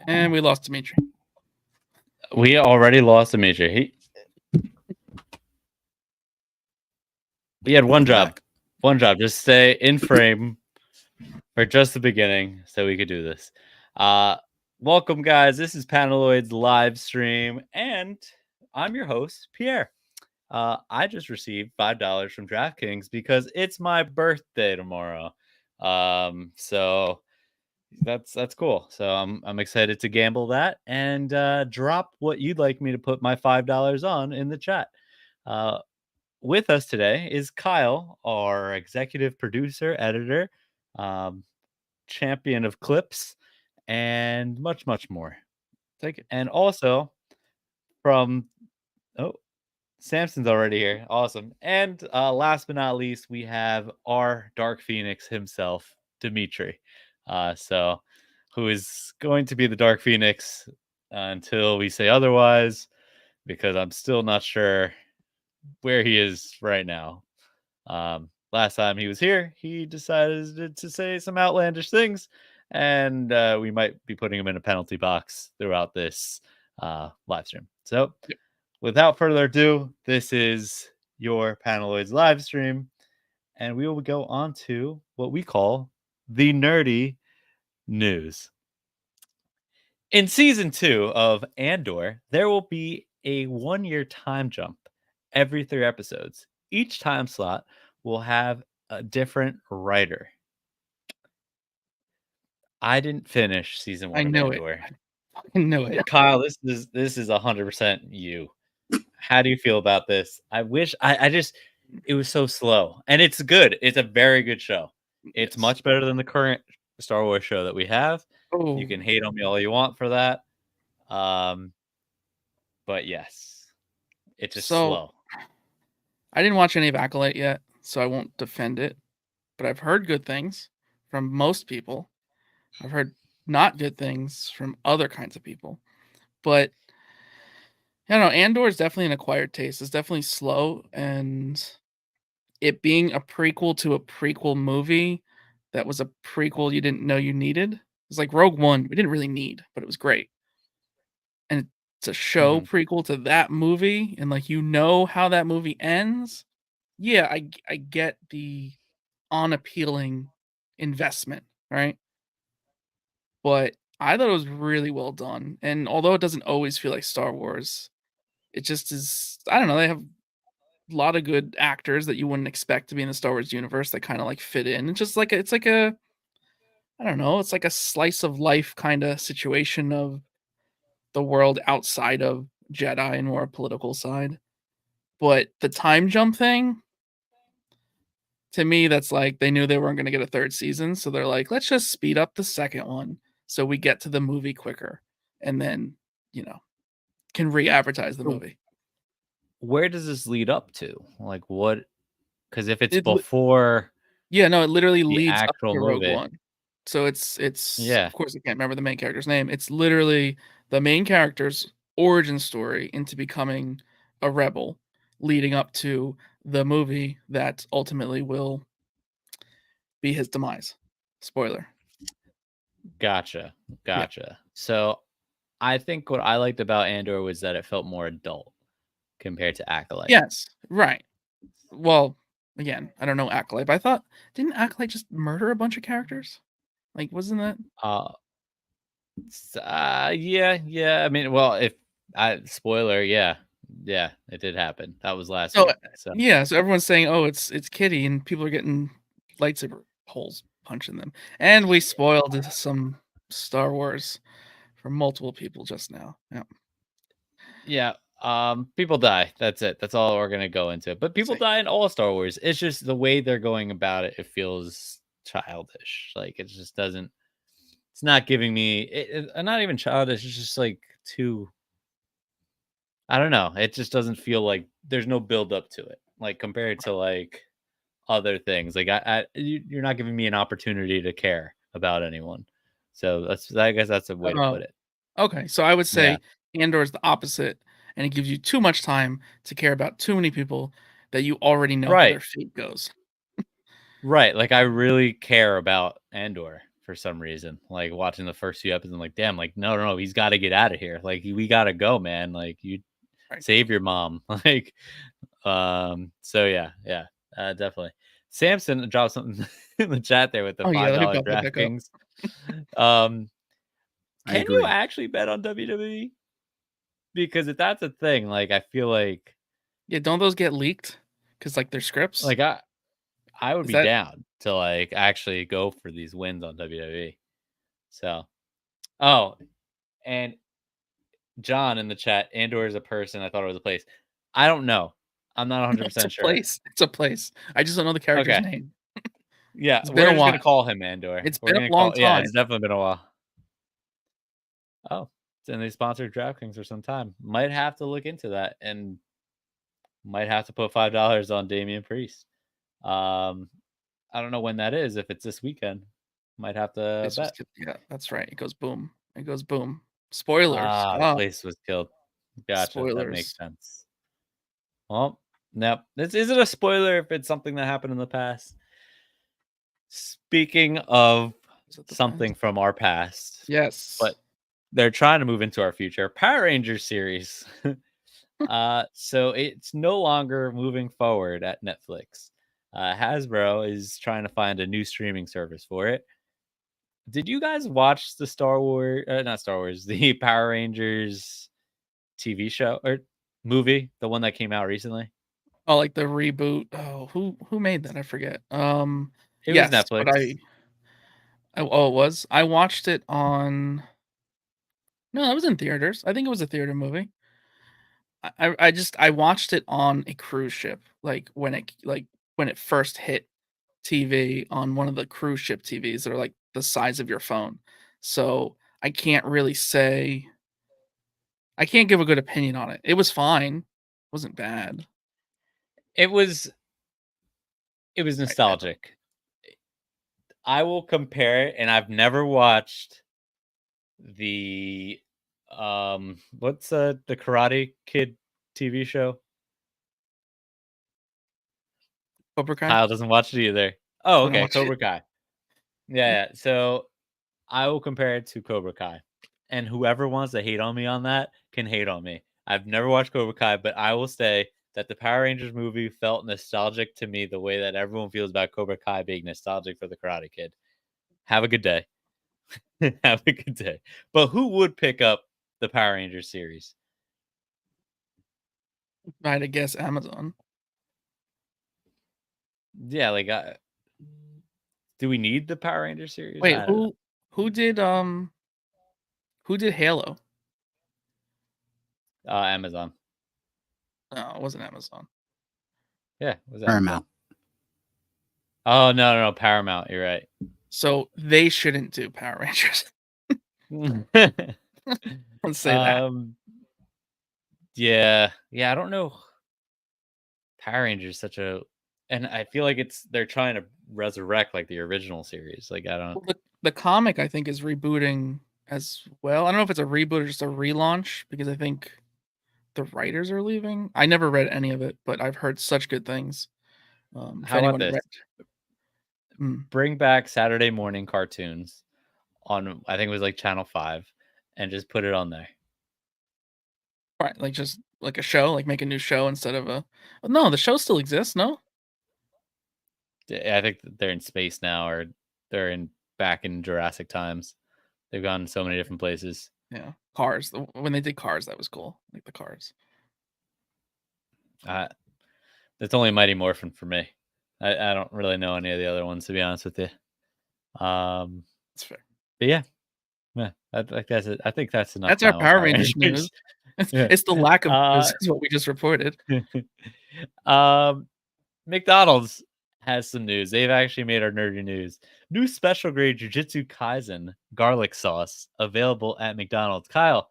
And we lost Dimitri. We already lost Dimitri. He had one job. Back. One job. Just stay in frame for just the beginning so we could do this. Welcome, guys. This is Paneloid's live stream, and I'm your host, Pierre. I just received $5 from DraftKings because it's my birthday tomorrow. So that's cool. So I'm excited to gamble that and drop what you'd like me to put my $5 on in the chat. With us today is Kyle, our executive producer, editor, champion of clips, and much more. And also from Samson's already here. Awesome. And last but not least, we have our Dark Phoenix himself, Dimitri. Who is going to be the Dark Phoenix until we say otherwise, because I'm still not sure where he is right now. Last time he was here, he decided to say some outlandish things, and we might be putting him in a penalty box throughout this live stream. So, without further ado, this is your Paneloids live stream, and we will go on to what we call the nerdy news. In season 2 of Andor, there will be a 1-year time jump every 3 episodes. Each time slot will have a different writer. I didn't finish season 1 of Andor. I know it. Kyle, this is 100% you. How do you feel about this? I wish it was so slow, and it's good. It's a very good show. It's much better than the current Star Wars show that we have. Oh. You can hate on me all you want for that. But yes, it's just slow. I didn't watch any of Acolyte yet, so I won't defend it. But I've heard good things from most people. I've heard not good things from other kinds of people. But I don't know, Andor is definitely an acquired taste. It's definitely slow, and it being a prequel to a prequel movie that was a prequel you didn't know you needed. It's like Rogue One, we didn't really need, but it was great. And it's a show prequel to that movie, and like how that movie ends. Yeah, I get the unappealing investment, right? But I thought it was really well done. And although it doesn't always feel like Star Wars, it just is. I don't know. They have a lot of good actors that you wouldn't expect to be in the Star Wars universe that kind of like fit in. It's just like it's like a I don't know. It's like a slice of life kind of situation of the world outside of Jedi and more political side. But the time jump thing, to me, that's like they knew they weren't going to get a third season, so they're like, let's just speed up the second one so we get to the movie quicker, and then can re-advertise the movie. Where does this lead up to? Like what? Because if it's before, it literally leads up actual to movie. Rogue One. So it's Of course, I can't remember the main character's name. It's literally the main character's origin story into becoming a rebel, leading up to the movie that ultimately will be his demise. Spoiler. Gotcha. Yeah. So I think what I liked about Andor was that it felt more adult compared to Acolyte. Yes, right. Well, again, I don't know Acolyte, but I thought, didn't Acolyte just murder a bunch of characters? Like, wasn't that? Yeah. I mean, well, spoiler, yeah, it did happen. That was last week. So yeah, so everyone's saying, oh, it's Kitty, and people are getting lightsaber holes punching them, and we spoiled some Star Wars for multiple people just now. Yeah. People die. That's it. That's all we're gonna go into. But people die in all Star Wars. It's just the way they're going about it. It feels childish. Like it just doesn't. It's not giving me. Not even childish. It's just like too. I don't know. It just doesn't feel like there's no build up to it. Like compared to like other things. Like you're not giving me an opportunity to care about anyone. So I guess that's a way to put it. Okay, so I would say Andor is the opposite, and it gives you too much time to care about too many people that you already know how their fate goes. Right, like I really care about Andor for some reason. Like watching the first few episodes, I'm like, damn, like no, no, no, he's got to get out of here. Like we got to go, man. Like you Right. save your mom. Like, so yeah, yeah, definitely. Samson dropped something in the chat there with the Oh yeah, let me $5 pop that back up. DraftKings. Um, I can you agree. actually bet on WWE? Because if that's a thing, like I feel Yeah, don't those get leaked? Because like their scripts. like I would Is be that down to like actually go for these wins on WWE. So, oh, and John in the chat, Andor is a person. I thought it was a place. I don't know. I'm not no, it's a 100% sure. place. It's a place. I just don't know the character's Okay. name. Yeah, It's been we're a just while. gonna call him Andor. It's We're been gonna a long call yeah, time. it's definitely been a while. Oh, and they sponsored DraftKings for some time. Might have to look into that and might have to put $5 on Damian Priest. I don't know when that is. If it's this weekend, might have to This was bet. yeah, that's right. It goes boom. It goes boom. Spoilers. Ah, the Ah, place was killed. Gotcha. That makes spoilers. sense. Well, no, this isn't a spoiler if it's something that happened in the past. Speaking of Is it the something past? from our past, Yes. but they're trying to move into our future. Power Rangers series. So it's no longer moving forward at Netflix. Hasbro is trying to find a new streaming service for it. Did you guys watch the Star Wars, not Star Wars, the Power Rangers TV show or movie, the one that came out recently? Oh, like the reboot. Oh, who made that? I forget. It was Yes, but Netflix. oh, it was. I watched it on. No, it was in theaters. I think it was a theater movie. I watched it on a cruise ship, like when it first hit TV on one of the cruise ship TVs that are like the size of your phone. So I can't really say I can't give a good opinion on it. It was fine. It wasn't bad. It was it was I don't nostalgic. I will compare it, and I've never watched the what's the Karate Kid TV show? Cobra Kai? Kyle doesn't watch it either. Oh, I don't okay, watch it. Cobra Kai. Yeah, yeah. So I will compare it to Cobra Kai. And whoever wants to hate on me on that can hate on me. I've never watched Cobra Kai, but I will say that the Power Rangers movie felt nostalgic to me the way that everyone feels about Cobra Kai being nostalgic for the Karate Kid. Have a good day. Have a good day. But who would pick up the Power Rangers series? I'd guess Amazon. Yeah, like do we need the Power Rangers series? Wait, I don't know. who did who did Halo? Amazon. No, it wasn't Amazon. Yeah, it was Amazon. Paramount. Oh no, no, no, Paramount. You're right. So they shouldn't do Power Rangers. Let's say that. um, yeah, yeah. I don't know. Power Rangers such a, and I feel like they're trying to resurrect like the original series. Like I don't. Well, the comic I think is rebooting as well. I don't know if it's a reboot or just a relaunch because I think the writers are leaving. I never read any of it, but I've heard such good things. If How about anyone this? read, Bring back Saturday morning cartoons on. I think it was like Channel 5, and just put it on there. right, like just like a show, like make a new show instead of a. No, the show still exists. No, I think that they're in space now, or they're in back in Jurassic times. They've gone so many different places. yeah, Cars. When they did Cars, that was cool. Like the Cars. Uh, it's only Mighty Morphin for me. I don't really know any of the other ones to be honest with you. That's fair. But yeah, yeah, I think that's it. I think that's enough That's our time on Power Power Rangers news. Rangers. Yeah. It's the lack of news is what we just reported. um, McDonald's has some news. They've actually made our nerdy news. New special grade Jujutsu Kaisen garlic sauce available at McDonald's. Kyle,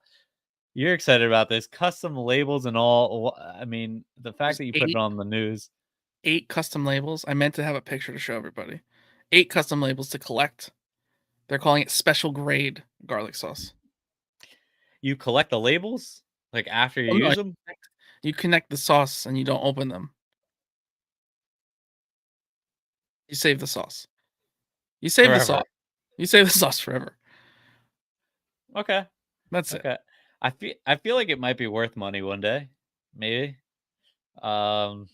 you're excited about this. Custom labels and all. I mean, the fact There's that you put it on the news. 8 custom labels. I meant to have a picture to show everybody. 8 custom labels to collect. They're calling it special grade garlic sauce. You collect the labels like after you Oh, no, use them. you connect the sauce and you don't open them. You save the sauce. You save the Forever. sauce. You save the sauce forever. Okay. That's it. Okay. I feel like it might be worth money one day. Maybe. Um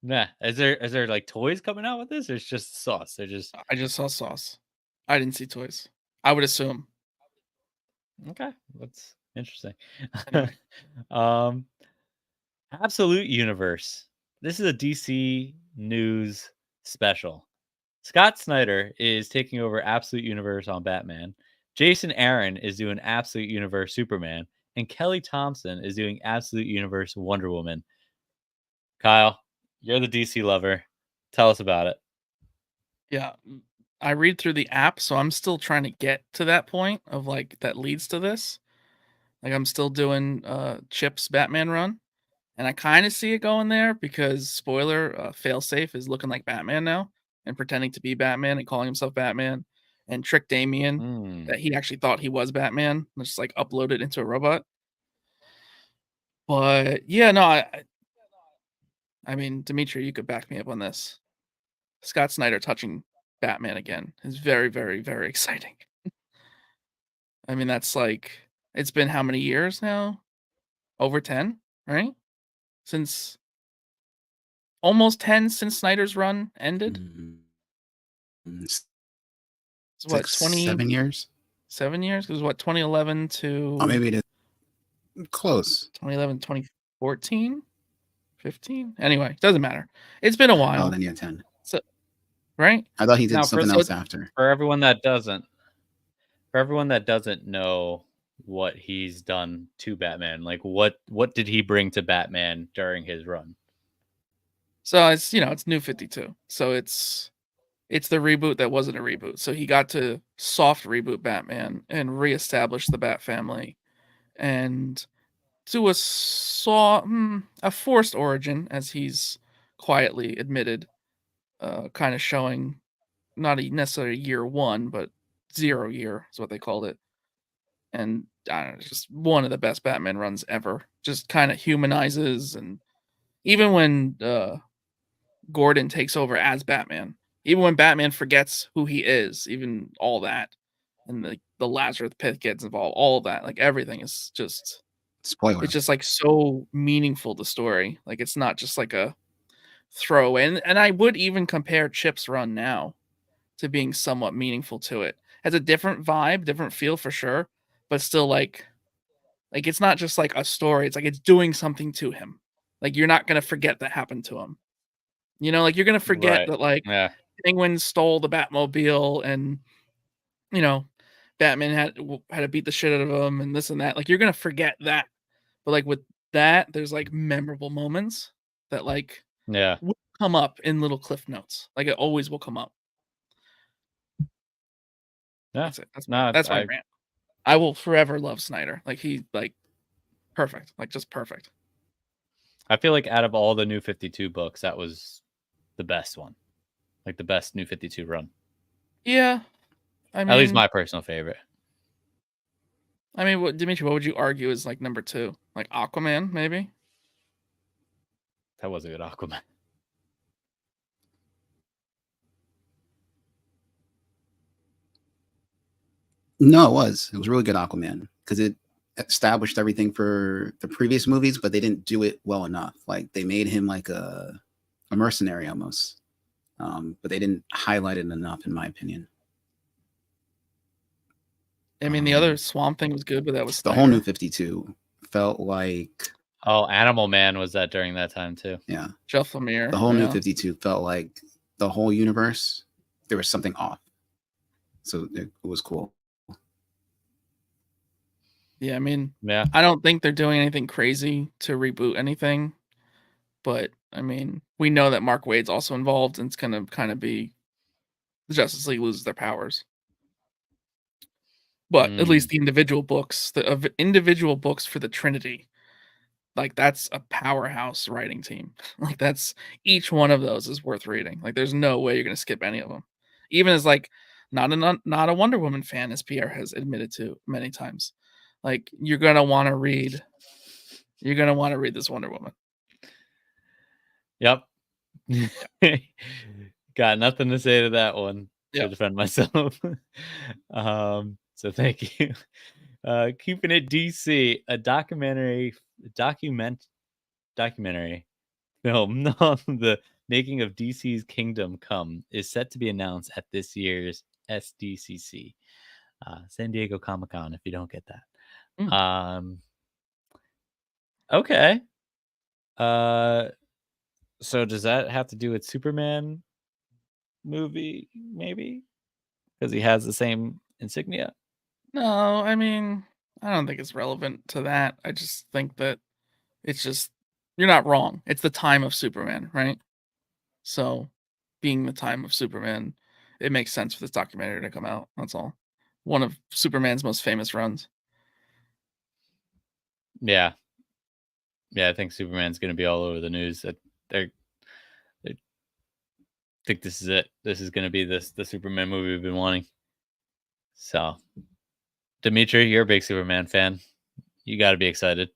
Nah. Is there like toys coming out with this? Or it's just sauce? They're just I just saw sauce. I didn't see toys. I would assume. okay. That's interesting. Anyway. um Absolute Universe. This is a DC news special. Scott Snyder is taking over Absolute Universe on Batman. Jason Aaron is doing Absolute Universe Superman. And Kelly Thompson is doing Absolute Universe Wonder Woman. Kyle, you're the DC lover. Tell us about it. Yeah. I read through the app, so I'm still trying to get to that point of like that leads to this. Like I'm still doing Chip's Batman run. And I kind of see it going there because spoiler, Failsafe is looking like Batman now and pretending to be Batman and calling himself Batman and trick Damien Mm. that he actually thought he was Batman, and just like upload it into a robot. But yeah, no, I mean, Dimitri, you could back me up on this. Scott Snyder touching Batman again is very, very, very exciting. I mean, that's like it's been how many years now? Over 10, right? Since almost 10 since Snyder's run ended. Mm, It's what, 6, 7 years? 7 years? It was what, 2011 to Oh, maybe it is close. 2011, 2014, 15? Anyway, doesn't matter. It's been a Oh, while. then yeah, 10. So, right? I thought he did Now, something else after. for everyone that doesn't know what he's done to Batman, like what did he bring to Batman during his run? So it's, it's New 52. So it's the reboot that wasn't a reboot. So he got to soft reboot Batman and reestablish the Bat family and do a forced origin, as he's quietly admitted, kind of showing not necessarily year one, but 0 year is what they called it. And I don't know, it's just one of the best Batman runs ever. Just kind of humanizes, and even when Gordon takes over as Batman, even when Batman forgets who he is, even all that, and the Lazarus pit gets involved, all of that, like everything is just Spoiler. it's just like so meaningful to story. Like it's not just like a throwaway. And I would even compare Chip's run now to being somewhat meaningful to it. Has a different vibe, different feel for sure, but still like it's not just like a story. It's like it's doing something to him. Like you're not gonna forget that happened to him. Like you're gonna forget Right. that like Yeah. Penguin stole the Batmobile and you know Batman had to beat the shit out of him and this and that. Like you're gonna forget that. But like with that, there's like memorable moments that like Yeah. will come up in little cliff notes. Like it always will come up. Yeah. That's it. No, That's my rant. I will forever love Snyder. Like he like perfect. Like just perfect. I feel like out of all the New 52 books, that was the best one. Like the best New 52 run. Yeah. I At least mean my personal favorite. Dimitri, what would you argue is like number 2? Like Aquaman, maybe? That was a good Aquaman. No, it was. It was really good Aquaman because it established everything for the previous movies, but they didn't do it well enough. Like they made him like a mercenary almost, but they didn't highlight it enough, in my opinion. I mean the other Swamp Thing was good, but that was the Snyder. whole New 52 felt like Animal Man was that during that time too. Yeah. Jeff Lemire. The whole New 52 felt like the whole universe, there was something off. So it was cool. Yeah, I mean, Yeah. I don't think they're doing anything crazy to reboot anything, but I mean, we know that Mark Waid's also involved, and it's gonna kind of be the Justice League loses their powers. But at least the individual books, individual books for the Trinity, like that's a powerhouse writing team. Like that's each one of those is worth reading. Like there's no way you're gonna skip any of them. Even as like not a Wonder Woman fan, as Pierre has admitted to many times. Like you're gonna want to read this Wonder Woman. Yep. Got nothing to say to that one. to defend myself. So thank you. Keeping it DC, a documentary film on the making of DC's Kingdom Come is set to be announced at this year's SDCC, San Diego Comic-Con, if you don't get that. Okay. So does that have to do with Superman movie, maybe? Because he has the same insignia? No, I mean, I don't think it's relevant to that. I just think that it's just you're not wrong. It's the time of Superman, right? So, being the time of Superman, it makes sense for this documentary to come out. That's all. One of Superman's most famous runs. Yeah. Yeah, I think Superman's going to be all over the news. They think this is it. This is going to be the Superman movie we've been wanting. So, Dimitri, you're a big Superman fan. You got to be excited.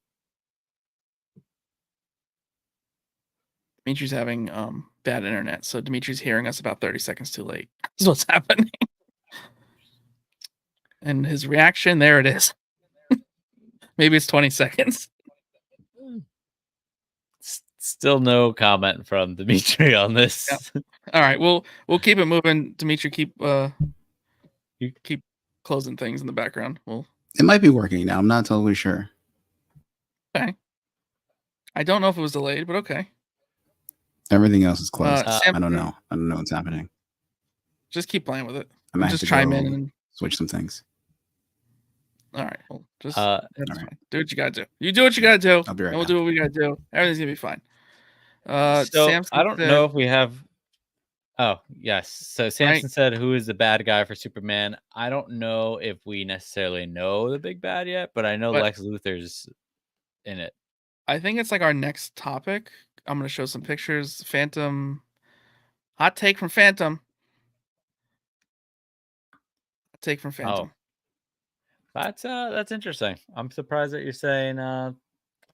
Dimitri's having bad internet, so Dimitri's hearing us about 30 seconds too late. This is what's happening. And his reaction, there it is. Maybe it's 20 seconds. Still no comment from Dimitri on this. Yeah. All right, we'll keep it moving. Dimitri, keep closing things in the background. It might be working now. I'm not totally sure. Okay. I don't know if it was delayed, but okay. Everything else is closed. Sam, I don't know. I don't know what's happening. Just keep playing with it. I might just have to chime go in and switch some things. all right. Well, just all that's right. fine. Do what you gotta do. You do what you gotta do. I'll be right and we'll back. do what we gotta do. Everything's gonna be fine. So Samson I don't said, know if we have. Oh yes. So Samson Right. said, "Who is the bad guy for Superman?" I don't know if we necessarily know the big bad yet, but I know But- Lex Luthor's in it. I think it's like our next topic. I'm gonna show some pictures. Phantom. Hot take from Phantom. Hot take from Phantom. Oh, that's interesting. I'm surprised that you're saying.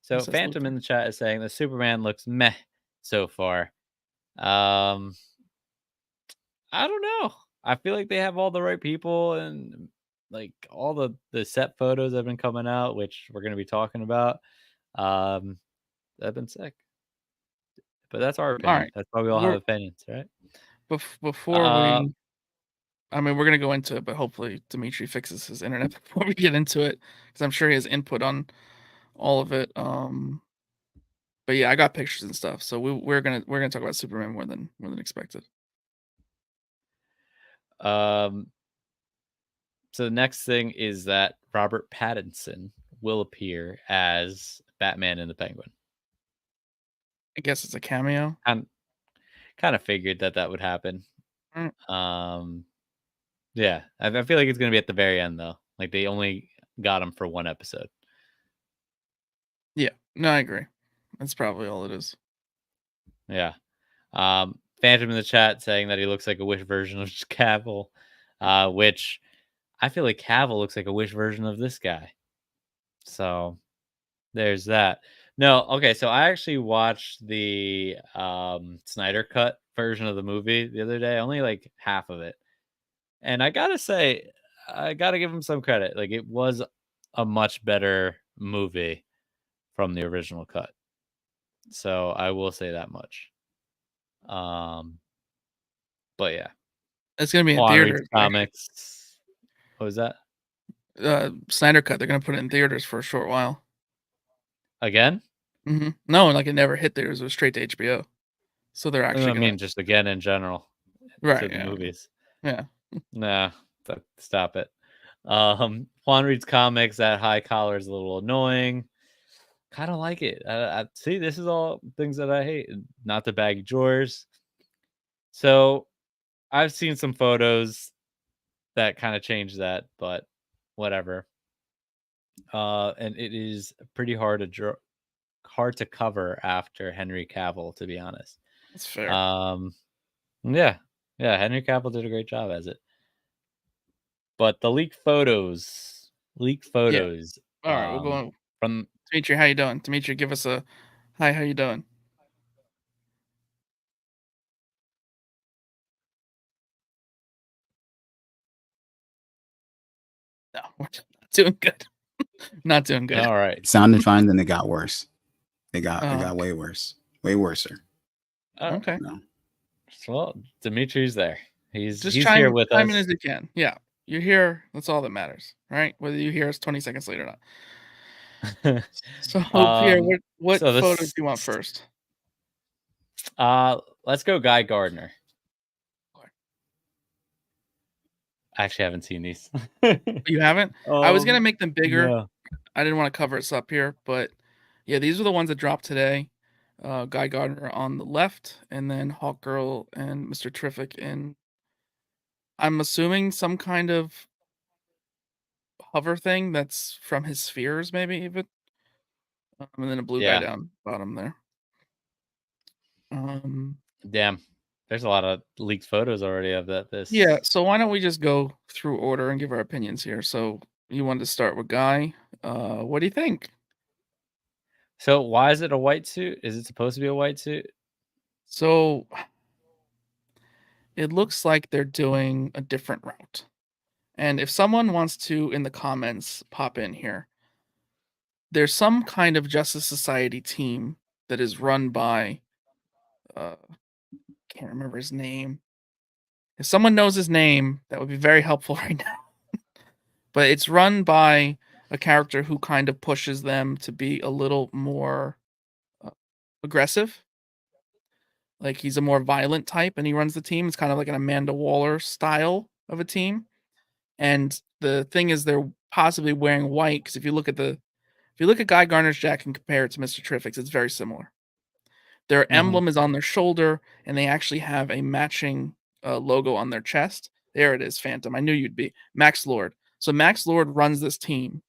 So says Phantom Luthor. in the chat is saying that Superman looks meh so far. I don't know. I feel like they have all the right people and like all the set photos that have been coming out, which we're going to be talking about. They've been sick. But that's our opinion. right. That's why we all have opinions, right? Before we, I mean, we're gonna go into it, but hopefully Dimitri fixes his internet before we get into it, because I'm sure he has input on all of it. But yeah, I got pictures and stuff, so we're gonna talk about Superman more than expected. So the next thing is that Robert Pattinson will appear as Batman and the Penguin. I guess it's a cameo. I'm kind of figured that would happen. Yeah, I feel like it's gonna be at the very end though. Like they only got him for one episode. Yeah, no, I agree. That's probably all it is. Yeah. Phantom in the chat saying that he looks like a Wish version of Cavill, which I feel like Cavill looks like a Wish version of this guy. So there's that. No, okay. So I actually watched the Snyder cut version of the movie the other day, only like half of it. And I gotta say, I gotta give him some credit. Like it was a much better movie from the original cut. So I will say that much. But yeah, It's gonna be in Juan theaters. reads comics. What was that? Snyder cut. They're gonna put it in theaters for a short while. Again? No, like it never hit theaters. It was straight to HBO. So they're actually. I mean, just again in general. Right. To the movies. Yeah. Nah, stop it. Juan reads comics. That high collar is a little annoying. Kind of like it. I see. This is all things that I hate. Not the baggy drawers. So, I've seen some photos that kind of change that, but whatever. And it is pretty hard to cover after Henry Cavill, to be honest. That's fair. Yeah, Henry Cavill did a great job as it. But the leaked photos. All right, we'll go from Dimitri. How you doing, Dimitri? Give us a hi. How you doing? We're not doing good. Not doing good. All right. It sounded fine, then it got worse. It got Okay. way worse. Way worser. Okay. No. Well, Dimitri's there. He's Just here with chime us. in as you can. Yeah. You're here. That's all that matters. Right? Whether you hear us 20 seconds later or not. So Pierre, what so photo do this, you want first? let's go Guy Gardner. I actually haven't seen these. You haven't? I was gonna make them bigger. No. I didn't want to cover us up here, but yeah, these are the ones that dropped today. Guy Gardner on the left, and then Hawkgirl and Mr. Terrific in, I'm assuming, some kind of hover thing that's from his spheres, maybe even. And then a blue guy down bottom there. Damn. There's a lot of leaked photos already of that. Yeah, so why don't we just go through order and give our opinions here? So you wanted to start with Guy. What do you think? So why is it a white suit? Is it supposed to be a white suit? So it looks like they're doing a different route. And if someone wants to, in the comments, pop in here, there's some kind of Justice Society team that is run by, can't remember his name. If someone knows his name, that would be very helpful right now. But it's run by a character who kind of pushes them to be a little more aggressive. Like, he's a more violent type, and he runs the team. It's kind of like an Amanda Waller style of a team. And the thing is, they're possibly wearing white, because if you look at Guy Gardner's jacket and compare it to Mr. Terrific's, it's very similar. Their emblem is on their shoulder, and they actually have a matching logo on their chest. There it is, Phantom. I knew you'd be. Max Lord. So Max Lord runs this team.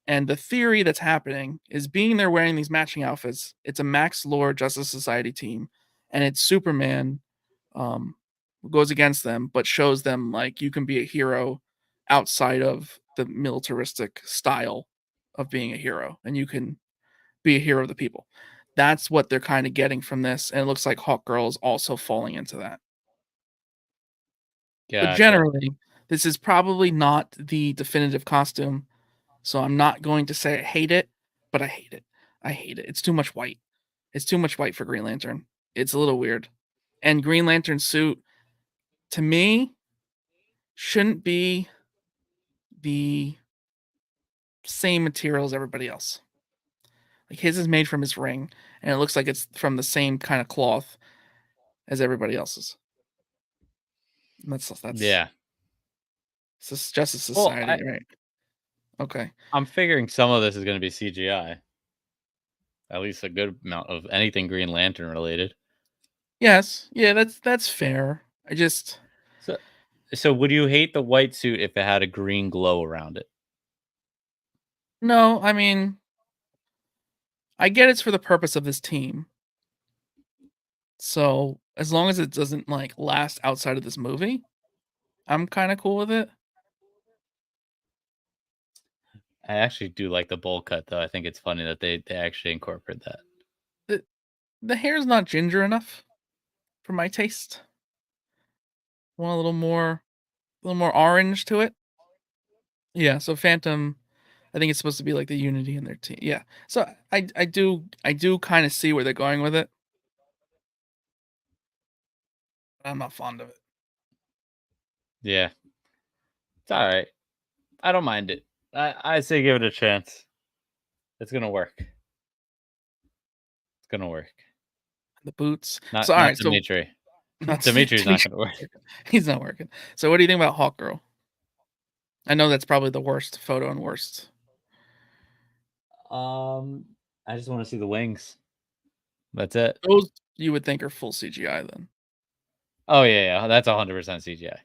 And the theory that's happening is, being they're wearing these matching outfits, it's a Max Lord Justice Society team, and it's Superman who goes against them, but shows them, like, you can be a hero outside of the militaristic style of being a hero, and you can be a hero of the people. That's what they're kind of getting from this, and it looks like Hawkgirl is also falling into that. But generally, this is probably not the definitive costume, so I'm not going to say I hate it, but I hate it. I hate it. It's too much white. It's too much white for Green Lantern. It's a little weird. And Green Lantern's suit, to me, shouldn't be the same material as everybody else. Like, his is made from his ring, and it looks like it's from the same kind of cloth as everybody else's. And that's yeah. It's Justice Society, right? Okay. I'm figuring some of this is going to be CGI. At least a good amount of anything Green Lantern related. Yes. Yeah, that's fair. I just So would you hate the white suit if it had a green glow around it? No, I mean, I get it's for the purpose of this team. So, as long as it doesn't, like, last outside of this movie, I'm kind of cool with it. I actually do like the bowl cut, though. I think it's funny that they actually incorporate that. The hair's not ginger enough for my taste. I want a little more orange to it. Yeah, so Phantom, I think it's supposed to be like the unity in their team. Yeah. So I do kind of see where they're going with it. But I'm not fond of it. Yeah. It's all right. I don't mind it. I say give it a chance. It's going to work. It's going to work. The boots. Not So Dimitri. Dimitri's not going to work. He's not working. So what do you think about Hawkgirl? I know that's probably the worst photo and worst. I just want to see the wings. That's it. Those you would think are full CGI then. Oh yeah, that's 100% CGI.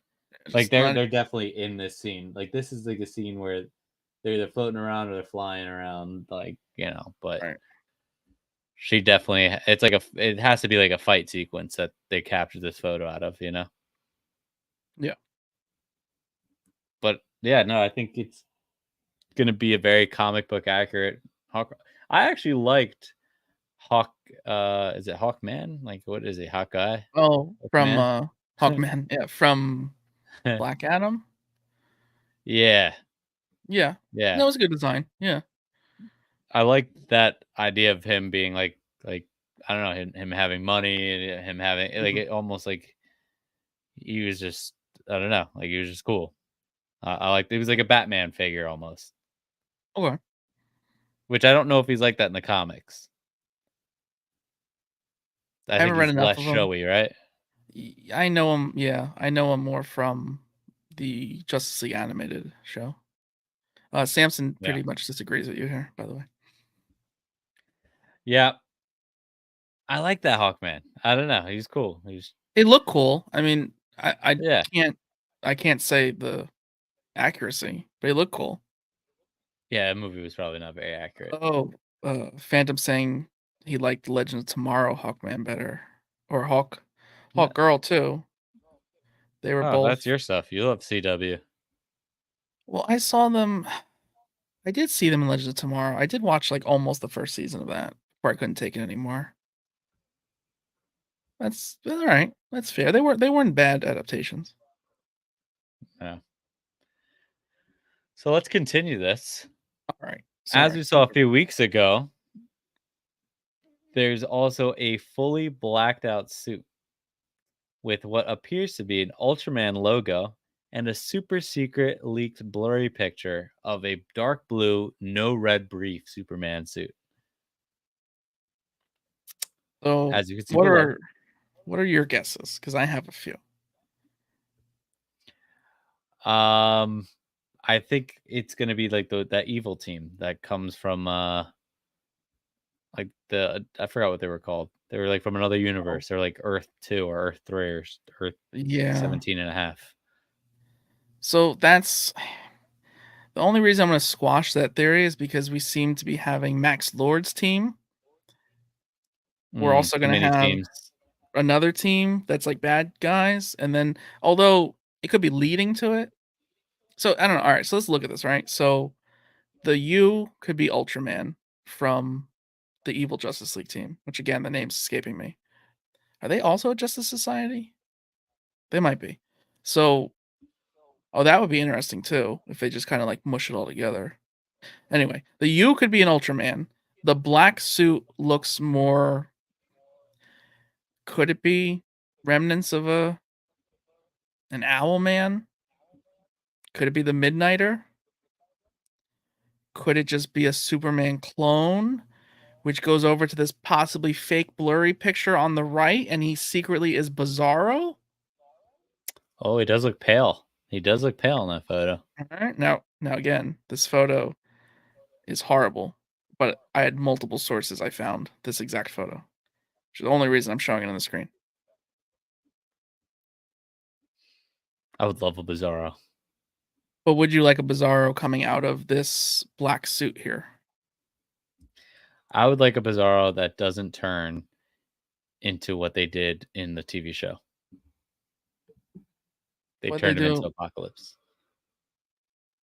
Like they're not, definitely in this scene. Like this is like a scene where they're either floating around or they're flying around. Like but right. she definitely. It's like it has to be like a fight sequence that they captured this photo out of. Yeah. But yeah, no, I think it's gonna be a very comic book accurate Hawk. I actually liked Hawk. Is it Hawkman? Like what is it? Hawkeye? Oh, from Hawkman? Hawkman. Yeah, from Black Adam. Yeah. Yeah. Yeah. That was a good design. Yeah. I like that idea of him being like I don't know, him having money and him having like Mhm. it almost like he was just I don't know, like he was just cool. I like he was like a Batman figure almost, Okay. which I don't know if he's like that in the comics. I I think haven't read he's enough less of them. showy, right? I know him. Yeah, I know him more from the Justice League animated show. Samson Yeah. pretty much disagrees with you here, by the way. Yeah. I like that Hawkman. I don't know. He's cool. He's They look cool. I mean, yeah. can't I can't say the accuracy. They look cool. Yeah, the movie was probably not very accurate. Oh, Phantom saying he liked Legend of Tomorrow Hawkman better, or No. Hawk Girl too. They were Oh, both. that's your stuff. You love CW. Well, I saw them. I did see them in Legend of Tomorrow. I did watch like almost the first season of that before I couldn't take it anymore. That's all right. That's fair. They weren't bad adaptations. Yeah. So let's continue this. All right. As Sorry. we saw a few weeks ago, there's also a fully blacked out suit with what appears to be an Ultraman logo and a super secret leaked blurry picture of a dark blue, no red brief Superman suit. So, As you can see below. what are your guesses? Because I have a few. Um I think it's gonna be like that evil team that comes from like I forgot what they were called. They were like from another Oh, universe. They're like Earth 2 or Earth 3 or Earth yeah. 17 and a half. So that's the only reason I'm going to squash that theory is because we seem to be having Max Lord's team. We're also Too going to many have teams. another team that's like bad guys, and then although it could be leading to it. So I don't know. All right, so let's look at this. Right. So the U could be Ultraman from the evil Justice League team, which again the name's escaping me. Are they also a Justice Society? They might be. So, oh, that would be interesting too if they just kind of like mush it all together. Anyway, the U could be an Ultraman. The black suit looks more. Could it be remnants of an Owlman? Could it be the Midnighter? Could it just be a Superman clone, which goes over to this possibly fake blurry picture on the right, and he secretly is Bizarro? Oh, he does look pale. He does look pale in that photo. All right, now again, this photo is horrible, but I had multiple sources I found this exact photo, which is the only reason I'm showing it on the screen. I would love a Bizarro. But would you like a Bizarro coming out of this black suit here? I would like a Bizarro that doesn't turn into what they did in the TV show. They What they turned him into do? Apocalypse.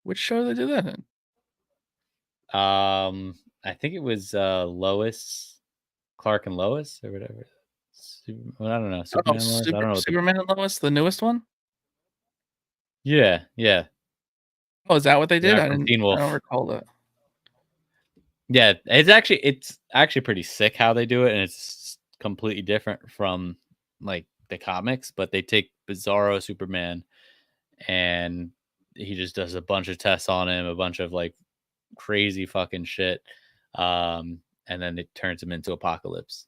Which show do they do that in? I think it was Lois, Clark and Lois or whatever. Well, I don't know. Oh, Superman and Lois. I don't know what the Superman and Lois, the newest one. yeah, yeah. Oh, is that what they The did? guy from Teen I don't Wolf. recall that. Yeah, it's actually pretty sick how they do it, and it's completely different from like the comics. But they take Bizarro Superman, and he just does a bunch of tests on him, a bunch of like crazy fucking shit, and then it turns him into Apocalypse.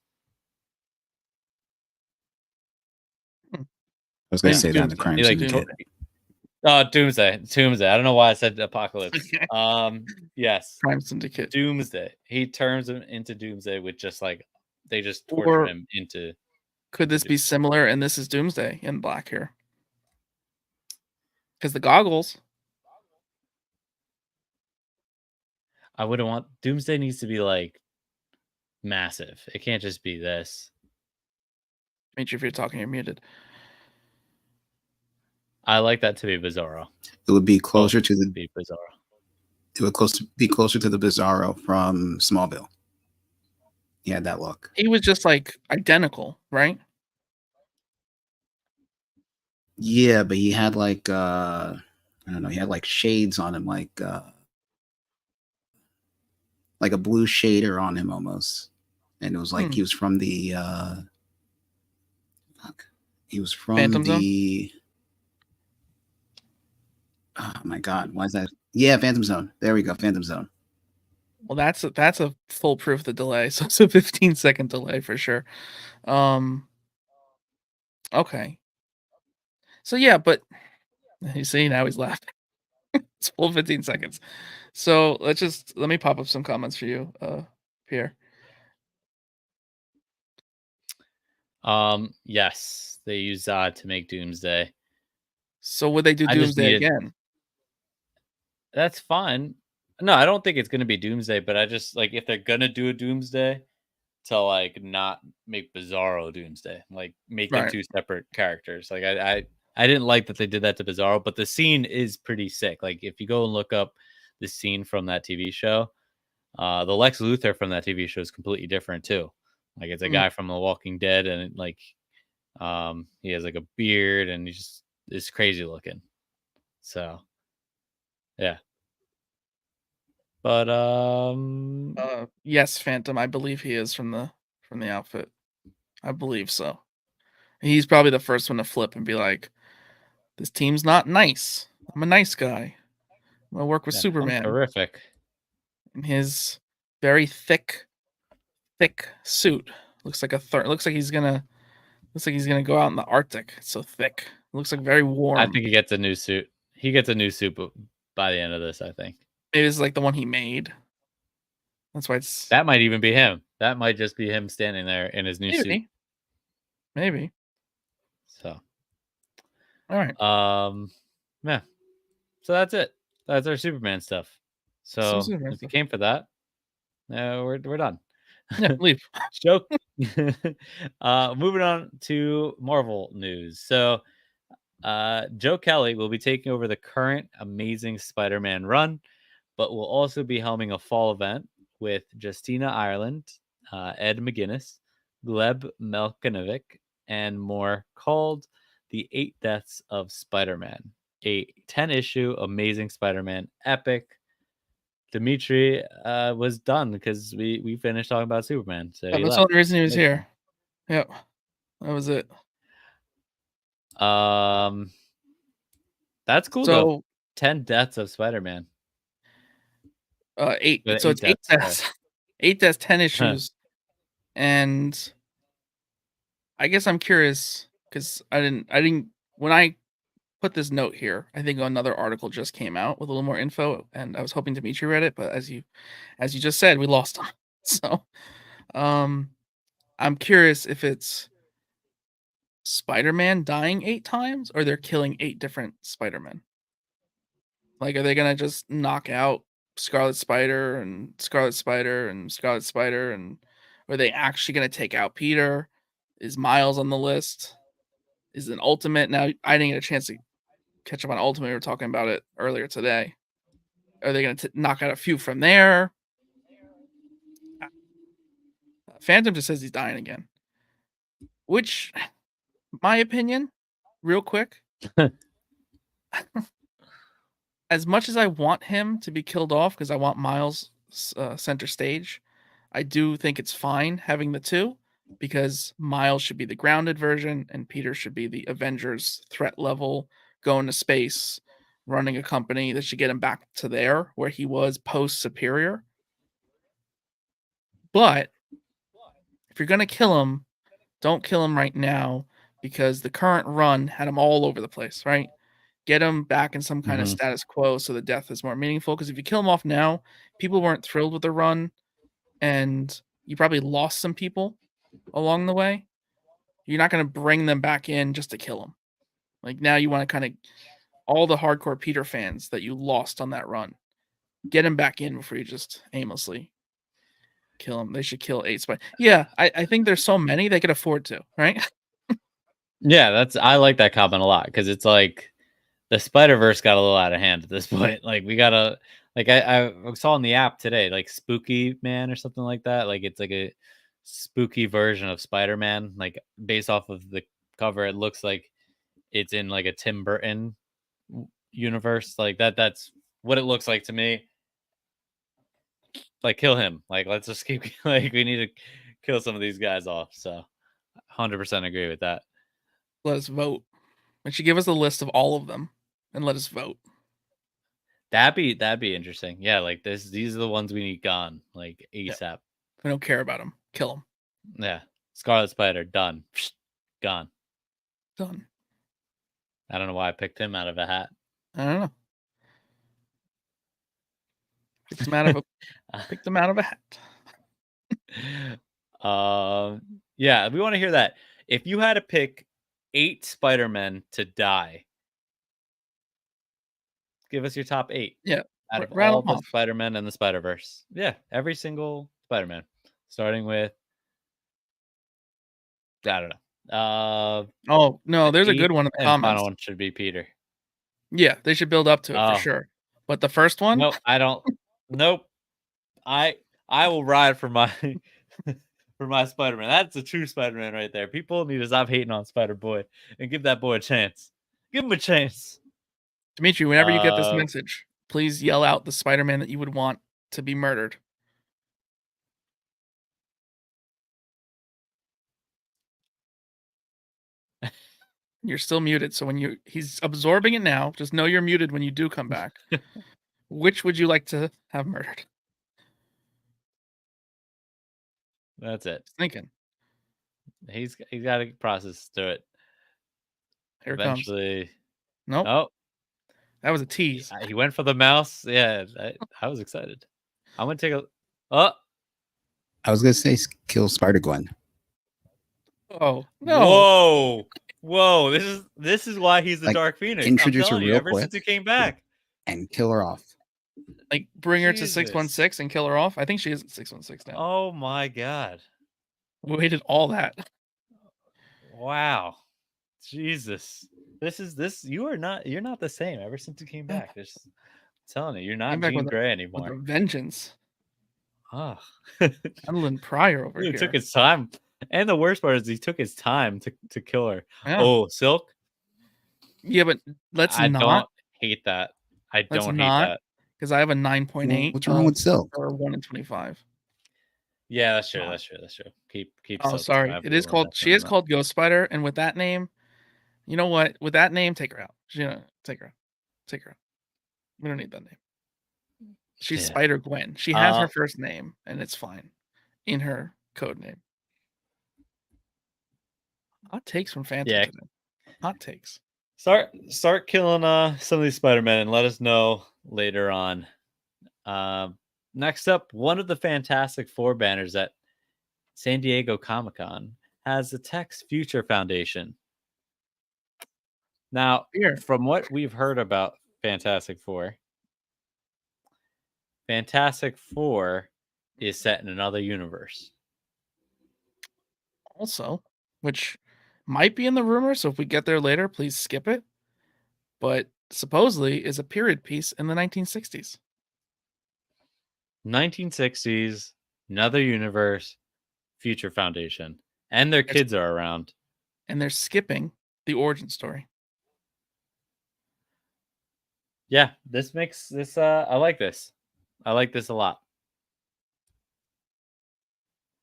I was going to And say that in the Doomsday. Crime He like Syndicate. Doomsday. I don't know why I said Apocalypse. Okay. Yes, Crime Syndicate. Doomsday. He turns him into Doomsday with just like they just torture Or him into. could this be similar? And this is Doomsday in black here because the goggles. I wouldn't want Doomsday needs to be like massive. It can't just be this. Dimitri, if you're talking, you're muted. I like that to be Bizarro. It would be closer to the. Be Bizarro. It would be closer to the Bizarro from Smallville. He had that look. He was just like identical, right? Yeah, but he had like I don't know, he had like shades on him, like like a blue shader on him almost, and it was like he was from the he was from Phantom Zone? the oh my god, why is that? Yeah, Phantom Zone. There we go, Phantom Zone. Well, that's a foolproof the delay, so it's a 15-second delay for sure. Okay. So yeah, but you see now he's laughing. It's full 15 seconds. So let me pop up some comments for you, Pierre. Yes, they use Zod to make Doomsday. So would they do I just Doomsday needed. again? That's fine. No, I don't think it's gonna be Doomsday, but I just like if they're gonna do a Doomsday to like not make Bizarro Doomsday, like make them Right. two separate characters. Like I didn't like that they did that to Bizarro, but the scene is pretty sick. Like if you go and look up the scene from that TV show, the Lex Luthor from that TV show is completely different too. Like it's a guy from The Walking Dead, and like he has like a beard, and he just is crazy looking. So yeah. But Yes, Phantom. I believe he is from the outfit. I believe so. He's probably the first one to flip and be like, "This team's not nice. I'm a nice guy. I'm gonna work with yeah, I'm Superman terrific. in his very thick suit. Looks like looks like he's gonna go out in the Arctic. It's so thick. It looks like very I warm. think he gets a new suit. He gets a new suit by the end of this, I think. Maybe it's like the one he made. That's why it's That might even be him. That might just be him standing there in his new suit. maybe. So, All right. yeah. So that's it. That's our Superman stuff. Some So Superman if you stuff. came for that, we're done. Yeah, leave. Joke. Moving on to Marvel news. So, Joe Kelly will be taking over the current Amazing Spider-Man run, but will also be helming a fall event with Justina Ireland, Ed McGuinness, Gleb Melkinovic, and more, called The 8 Deaths of Spider-Man, a 10-issue Amazing Spider-Man epic. Dimitri was done because we finished talking about Superman, so Yeah, he that's the left. only reason he was here. Yep. That was it. That's cool though. So 10 deaths of Spider-Man. 8. With So it's 8 sorry. deaths. 8 deaths, 10 issues. And I guess I'm curious because I didn't when I put this note here, I think another article just came out with a little more info, and I was hoping Dimitri read it, but as you just said, we lost him. So I'm curious if it's Spider-Man dying 8 times or they're killing 8 different Spider-Men. Like, are they gonna just knock out Scarlet Spider and Scarlet Spider and Scarlet Spider, and are they actually gonna take out Peter? Is Miles on the list? Is an Ultimate now? I didn't get a chance to catch up on Ultimate. We were talking about it earlier today. Are they gonna knock out a few from there? Phantom just says he's dying again. Which, my opinion, real quick, as much as I want him to be killed off because I want Miles center stage, I do think it's fine having the two because Miles should be the grounded version and Peter should be the Avengers threat level, going to space, running a company that should get him back to there where he was post Superior. But if you're gonna kill him, don't kill him right now because the current run had him all over the place, right? Get him back in some kind of status quo so the death is more meaningful. Because if you kill him off now, people weren't thrilled with the run, and you probably lost some people along the way. You're not going to bring them back in just to kill them. Like now, you want to kind of all the hardcore Peter fans that you lost on that run, get him back in before you just aimlessly kill him. They should kill 8 Spider. Yeah, I think there's so many they could afford to, right? Yeah, I like that comment a lot because it's like the Spider-Verse got a little out of hand at this point. Like we gotta, like I saw in the app today, like Spooky Man or something like that. Like it's like a spooky version of Spider-Man, like based off of the cover. It looks like it's in like a Tim Burton universe. Like that's what it looks like to me. like kill him. Like let's just keep like we need to kill some of these guys off. So 100% agree with that. Let us vote. And she give us a list of all of them and let us vote. That'd be interesting. Yeah, like these are the ones we need gone like ASAP. We don't care about them. Kill them. Yeah. Scarlet Spider done. Gone. Done. I don't know why I picked him out of a hat. I don't know. Picked them out of a hat. Yeah, we want to hear that. If you had to pick 8 Spider-Men to die, give us your top 8. Yeah. Out of Round all them the off. Spider-Men in the Spider-Verse. Yeah, every single Spider-Man. Starting with I don't know. Oh no, there's a good one in the and comments. final one should be Peter. Yeah, they should build up to it for sure. But the first one? Nope, I don't. Nope. I will ride for my for my Spider-Man. That's a true Spider-Man right there. People need to stop hating on Spider-Boy and give that boy a chance. Give him a chance. Dimitri, whenever you get this message, please yell out the Spider-Man that you would want to be murdered. You're still muted, so when he's absorbing it now, just know you're muted when you do come back. Which would you like to have murdered? That's it. Just thinking. He's got to process through it. Here Eventually. it comes. Nope. Oh. That was a tease. He went for the mouse. Yeah, I was excited. I'm going to take a... Oh. I was going to say kill Spider-Gwen. Oh, no. Whoa. This is why he's the like, Dark Phoenix. Introduce her real ever quick since he came back. and kill her off. Like bring her to 616 and kill her off. I think she is at 616 now. Oh my god. We waited all that. Wow. Jesus. You're not the same ever since you came back. I'm telling you, you're not Jean Grey anymore. With a vengeance. Oh. Madeline Pryor over He here. took his time. And the worst part is he took his time to kill her. Yeah. Oh, Silk? Yeah, but I don't hate that. I don't hate that. Because I have a 9.8. What's wrong with Silk? Or 1 in 25. Yeah, that's true. That's true. Keep Oh, Silk. sorry. It is called. She is called Ghost Spider, and with that name, you know what? With that name, take her out. Take her out. We don't need that name. She's Spider Gwen. She has her first name, and it's fine in her code name. Hot takes from Phantom today. Hot takes. Start killing some of these Spider-Men and let us know later on. Next up, one of the Fantastic Four banners at San Diego Comic-Con has the Tex Future Foundation. Now, from what we've heard about Fantastic Four is set in another universe. Also, which might be in the rumor, so if we get there later, please skip it. But supposedly is a period piece in the 1960s. 1960s, another universe, Future Foundation. And their kids are around. And they're skipping the origin story. Yeah, this makes this I like this. I like this a lot.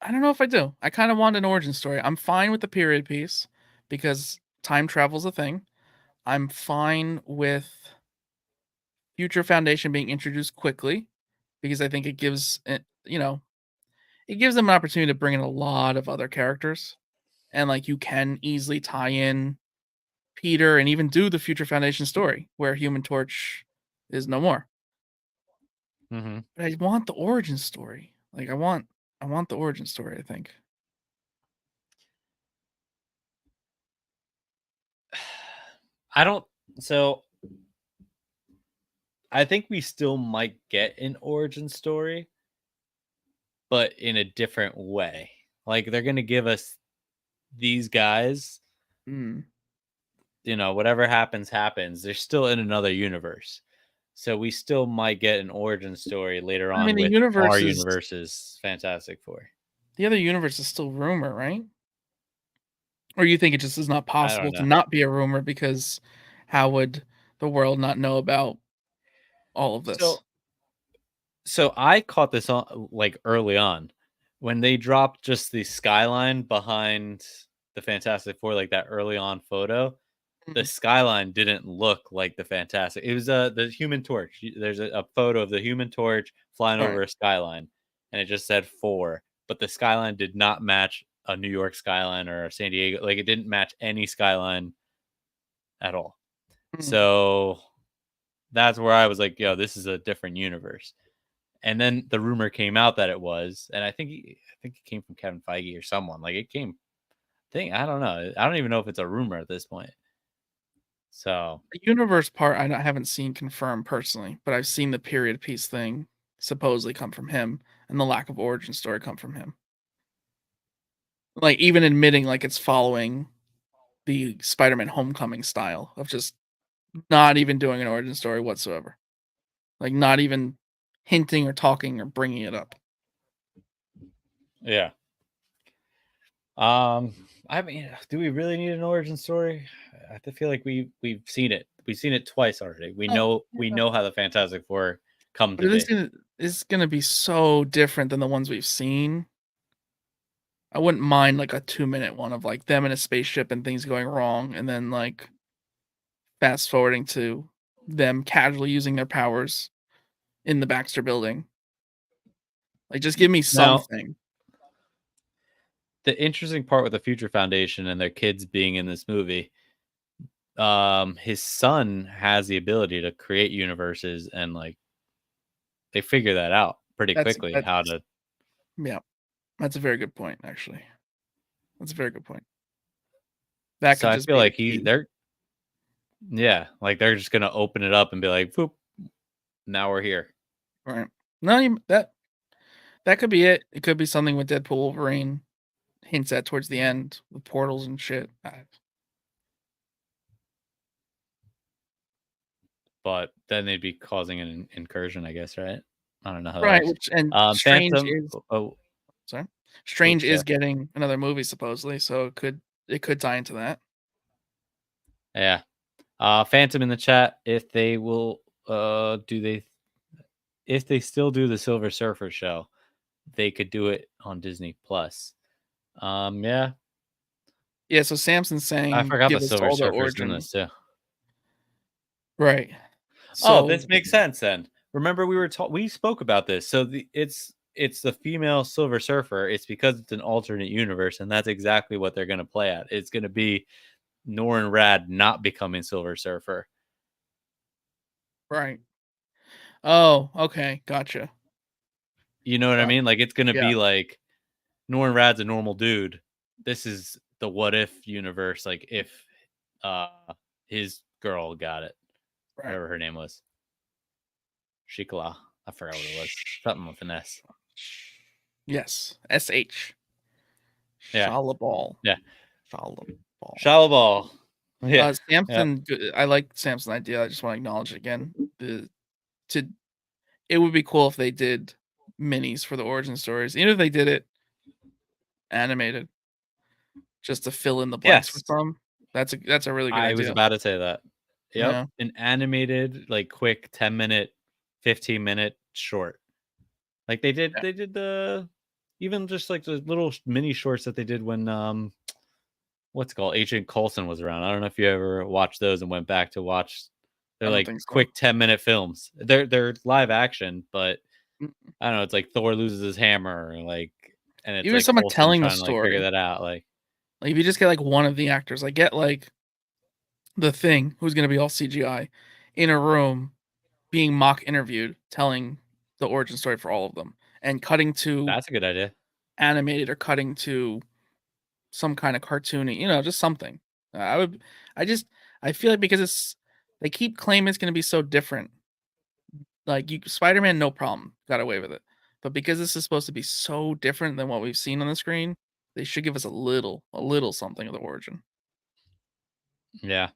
I don't know if I do. I kind of want an origin story. I'm fine with the period piece because time travel's a thing. I'm fine with Future Foundation being introduced quickly because I think it gives it, it gives them an opportunity to bring in a lot of other characters. And like you can easily tie in Peter and even do the Future Foundation story where Human Torch is no more. Mm-hmm. But I want the origin story. Like I want the origin story, I think. I think we still might get an origin story, but in a different way. Like they're going to give us these guys, whatever happens. They're still in another universe. So we still might get an origin story later on with our universe's Fantastic Four. The other universe is still rumor, right? Or you think it just is not possible to not be a rumor because how would the world not know about all of this? So So I caught this on like early on when they dropped just the skyline behind the Fantastic Four, like that early on photo. The Mhm. skyline didn't look like the Fantastic. It was the Human Torch. There's a photo of the Human Torch flying over Right. a skyline, and it just said four, but the skyline did not match a New York skyline or a San Diego. Like it didn't match any skyline at all. Mhm. So that's where I was like, yo, this is a different universe. And then the rumor came out that it was, and I think it came from Kevin Feige or someone. Like it came, I don't know. I don't even know if it's a rumor at this point. So The universe part haven't seen confirmed personally, but I've seen the period piece thing supposedly come from him, and the lack of origin story come from him. Like, even admitting, like, it's following the Spider-Man Homecoming style of just not even doing an origin story whatsoever. Like, not even hinting or talking or bringing it up. yeah. I mean, do we really need an origin story? I feel like we've seen it. We've seen it twice already. Oh, We yeah. know how the Fantastic Four come But to be. it's gonna be so different than the ones we've seen. I wouldn't mind, like, a 2-minute one of, like, them in a spaceship and things going wrong, and then, like, fast forwarding to them casually using their powers in the Baxter Building. Like, just give me Now, something. the interesting part with the Future Foundation and their kids being in this movie, his son has the ability to create universes, and like they figure that out pretty quickly That's how to. yeah, that's a very good point, actually. That's a very good point. That So could I just feel be a like key, they're, yeah, like they're just gonna open it up and be like, "Boop, now we're here." right? No, that could be it. It could be something with Deadpool, Wolverine, hints at towards the end with portals and shit. But then they'd be causing an incursion, I guess, right? I don't know how that Right, works. which and Phantom. Sorry? Strange Oops, is sorry. getting another movie supposedly, so it could tie into that. Yeah. Phantom in the chat. If they will, do they? If they still do the Silver Surfer show, they could do it on Disney Plus. Yeah. Yeah, so Samson's I saying, forgot the "Give us Silver all the Surfer's in origin." this too. Right. Oh, So this makes sense then. Remember we spoke about this. So it's the female Silver Surfer. It's because it's an alternate universe, and that's exactly what they're going to play at. It's going to be Norrin Rad not becoming Silver Surfer. right. Oh, okay, gotcha. You know what I Got mean? Like it's going to yeah, be like Norrin Rad's a normal dude. This is the what if universe. Like if uh his girl got it, right. whatever her name was, Shikala. I forgot what it was. Something with an S. Yes, SH. Yeah, Shalabal. yeah. Shalabal. Shalabal. Yeah, yeah. Samson, I like Samson's idea. I just want to acknowledge it again. To it would be cool if they did minis for the origin stories, even if they did it animated, just to fill in the blanks for Yes, some. That's a really good I was idea. about to say that. Yep, Yeah, an animated, like quick 10-minute, 15-minute short. Like yeah, they did the even just like the little mini shorts that they did when what's it called, Agent Coulson was around. I don't know if you ever watched those and went back to watch. They're I don't like think so. quick 10-minute films. They're live action, but Mm. I don't know. It's like Thor loses his hammer, like, and it's Even like someone Coulson telling the trying to like figure story, that out. Like, like if you just get like one of the actors, like get like the Thing, who's gonna be all CGI, in a room being mock interviewed, telling the origin story for all of them, and cutting to that's a good idea. animated or cutting to some kind of cartoony, just something. I would, I just, I feel like because they keep claiming it's going to be so different. Like Spider-Man, no problem, got away with it. But because this is supposed to be so different than what we've seen on the screen, they should give us a little something of the origin. Yeah,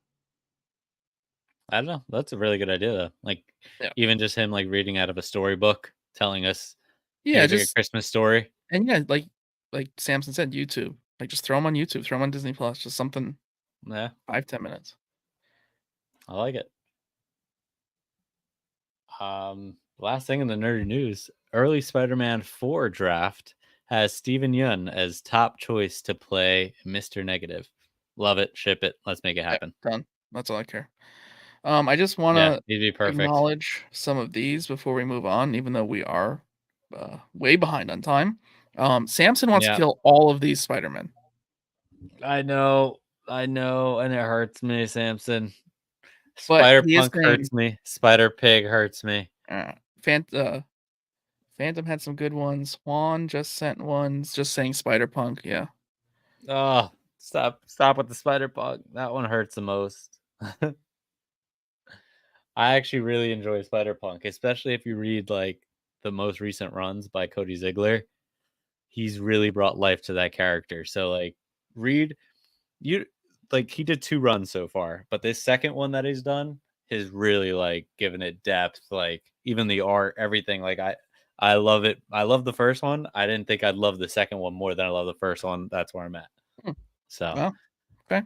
I don't know. That's a really good idea though. Like, Yeah, even just him like reading out of a storybook, telling us, yeah, "Here's like a just Christmas story." and yeah, like Samson said, YouTube. Like just throw them on YouTube, throw them on Disney Plus, just something Yeah, 5-10 minutes. I like it. Um, last thing in the nerdy news, early Spider-Man 4 draft has Steven Yeun as top choice to play Mr. Negative. Love it, ship it, let's make it happen. Done. That's all I care. I just want Yeah, to he'd be perfect. acknowledge some of these before we move on, even though we are way behind on time. Samson wants to Yeah. kill all of these Spider-Men. I know, and it hurts me, Samson. But Spider he is Punk saying hurts me. Spider Pig hurts me. Phantom had some good ones. Juan just sent ones just saying Spider-Punk. Yeah. Oh, stop with the Spider Punk. That one hurts the most. I actually really enjoy Spider Punk, especially if you read like the most recent runs by Cody Ziegler. He's really brought life to that character. So like read you like he did 2 runs so far, but this second one that he's done has really like given it depth, like even the art, everything. Like I love it. I love the first one. I didn't think I'd love the second one more than I love the first one. That's where I'm at. Hmm. So Well, okay.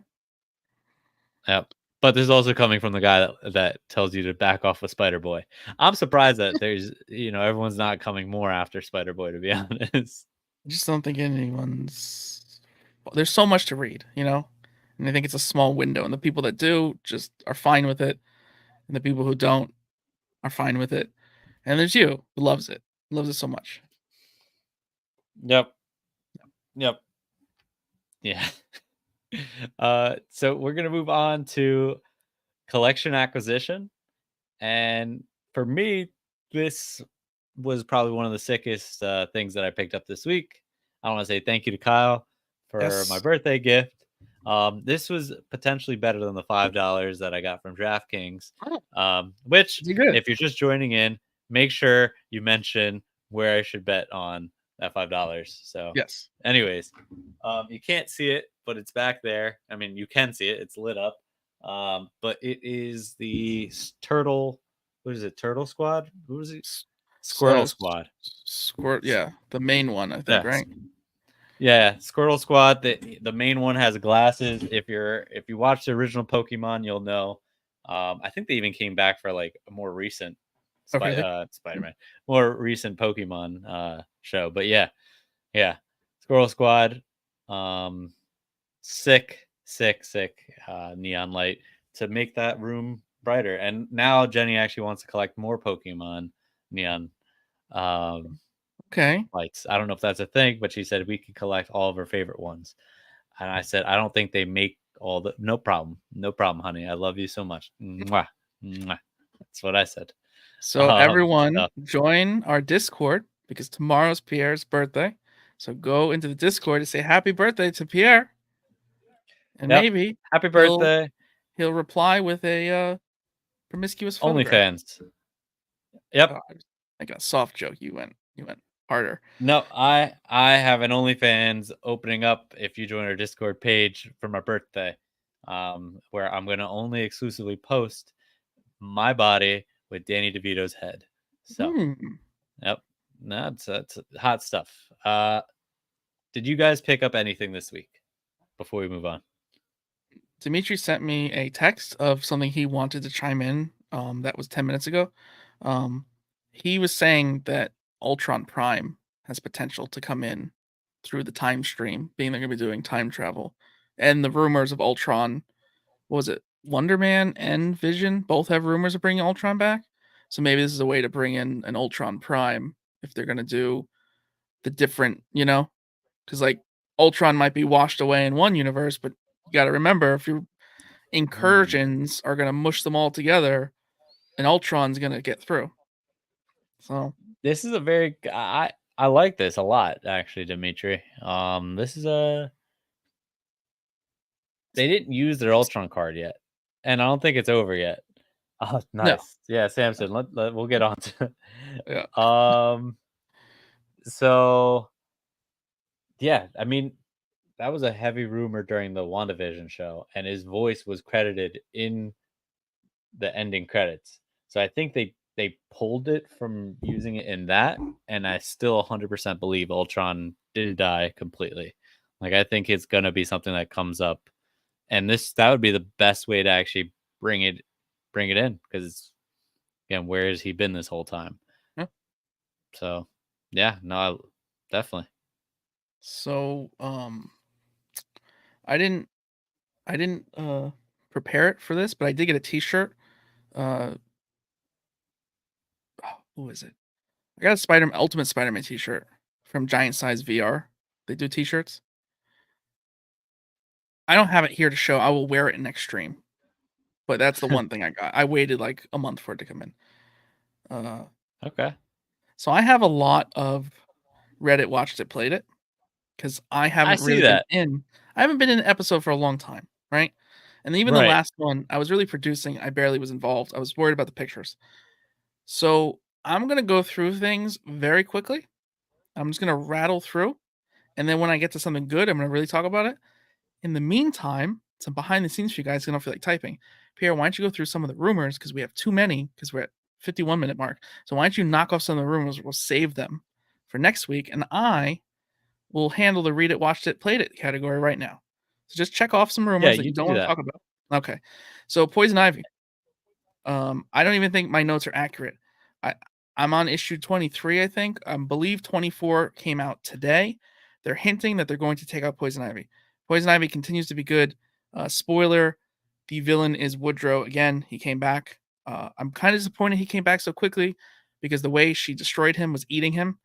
yep. But this is also coming from the guy that tells you to back off with Spider Boy. I'm surprised that there's everyone's not coming more after Spider Boy, to be honest. I just don't think anyone's. There's so much to read, and I think it's a small window. And the people that do just are fine with it, and the people who don't are fine with it. And there's you who loves it so much. Yep. Yeah. So we're gonna move on to collection acquisition, and for me, this was probably one of the sickest things that I picked up this week. I want to say thank you to Kyle for my Yes. birthday gift. This was potentially better than the $5 that I got from DraftKings. Which, You good? if you're just joining in, make sure you mention where I should bet on that $5. So, Yes. anyways, you can't see it, but it's back there. I mean, you can see it; it's lit up. But it is the turtle. What is it? Turtle Squad? What was it? Squirtle Squad. Squirt. Yeah, the main one, I think. Yeah. Right. Yeah, Squirtle Squad. The main one has glasses. If you watch the original Pokemon, you'll know. I think they even came back for like a more recent Okay. Spider-Man, more recent Pokemon show. But yeah, Squirrel Squad. Sick neon light to make that room brighter. And now Jenny actually wants to collect more Pokemon neon Okay. lights. I don't know if that's a thing, but she said we could collect all of her favorite ones. And I said, I don't think they make all the. No problem, honey. I love you so much. Mwah, mwah. That's what I said. So everyone, so- join our Discord because tomorrow's Pierre's birthday. So go into the Discord and say happy birthday to Pierre, and Yep. maybe Happy birthday. he'll reply with a promiscuous photograph. OnlyFans. Yep. Oh, I got a soft joke. You went harder. No, I have an OnlyFans opening up if you join our Discord page for my birthday, where I'm going to only exclusively post my body with Danny DeVito's head. So, yep, that's hot stuff. Did you guys pick up anything this week before we move on? Dimitri sent me a text of something he wanted to chime in. That was 10 minutes ago. He was saying that Ultron Prime has potential to come in through the time stream, being they're going to be doing time travel. And the rumors of Ultron, what was it? Wonder Man and Vision both have rumors of bringing Ultron back. So maybe this is a way to bring in an Ultron Prime if they're going to do the different, because like Ultron might be washed away in one universe, but you got to remember if your incursions are going to mush them all together, and Ultron's going to get through. So this is a very I like this a lot actually, Dimitri. This is they didn't use their Ultron card yet, and I don't think it's over yet. Oh, nice. No. Yeah, Samson. We'll get on to. Yeah. So yeah, I mean, that was a heavy rumor during the WandaVision show, and his voice was credited in the ending credits. So I think they pulled it from using it in that, and I still 100% believe Ultron did die completely. Like I think it's gonna be something that comes up, and that would be the best way to actually bring it in because again, where has he been this whole time? So, yeah, no, definitely. So, I didn't I didn't prepare it for this, but I did get a T-shirt. Uh, who is it? I got a Ultimate Spider-Man T-shirt from Giant Size VR. They do T-shirts. I don't have it here to show. I will wear it next stream. But that's the one thing I got. I waited like a month for it to come in. Okay. So I have a lot of Reddit watched it, played it, because I I haven't see really been that. in. I haven't been in an episode for a long time, right? And even the Right. last one, I was really producing. I barely was involved. I was worried about the pictures. So I'm gonna go through things very quickly. I'm just gonna rattle through, and then when I get to something good, I'm gonna really talk about it. In the meantime, some behind the scenes for you guys, so you don't feel like typing. Pierre, why don't you go through some of the rumors because we have too many because we're at 51-minute mark. So why don't you knock off some of the rumors? We'll save them for next week, and I will handle the read it, watched it, played it category right now. So just check off some Yeah, rumors that you you don't do want to that. talk about. Okay. So Poison Ivy. I don't even think my notes are accurate. I I'm on issue 23, I think. I believe 24 came out today. They're hinting that they're going to take out Poison Ivy. Poison Ivy continues to be good. Spoiler: the villain is Woodrow again. He came back. I'm kind of disappointed he came back so quickly because the way she destroyed him was eating him,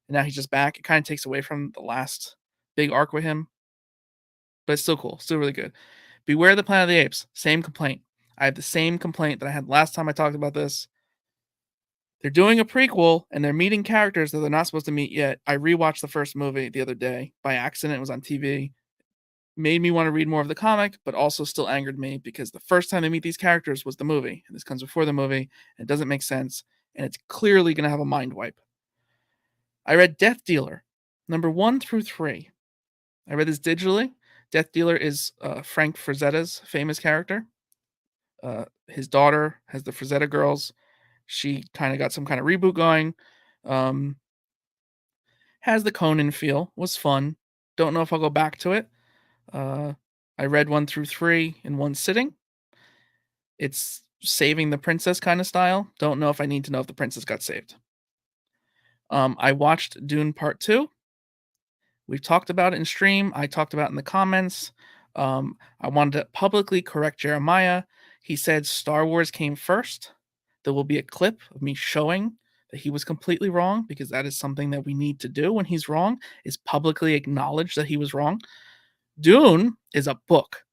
and now he's just back. It kind of takes away from the last big arc with him, but it's still cool. Still really good. Beware the Planet of the Apes. Same complaint. I have the same complaint that I had last time I talked about this. They're doing a prequel and they're meeting characters that they're not supposed to meet yet. I rewatched the first movie the other day by accident. It was on TV. Made me want to read more of the comic, but also still angered me because the first time they meet these characters was the movie. And this comes before the movie. And it doesn't make sense. And it's clearly going to have a mind wipe. I read Death Dealer, number 1 through 3. I read this digitally. Death Dealer is Frank Frazetta's famous character. His daughter has the Frazetta girls. She kind of got some kind of reboot going. Has the Conan feel. Was fun. Don't know if I'll go back to it. I read 1 through 3 in one sitting. It's saving the princess kind of style. Don't know if I need to know if the princess got saved. I watched Dune Part 2. We've talked about it in stream. I talked about it in the comments. I wanted to publicly correct Jeremiah. He said Star Wars came first. There will be a clip of me showing that he was completely wrong because that is something that we need to do when he's wrong, is publicly acknowledge that he was wrong. Dune is a book,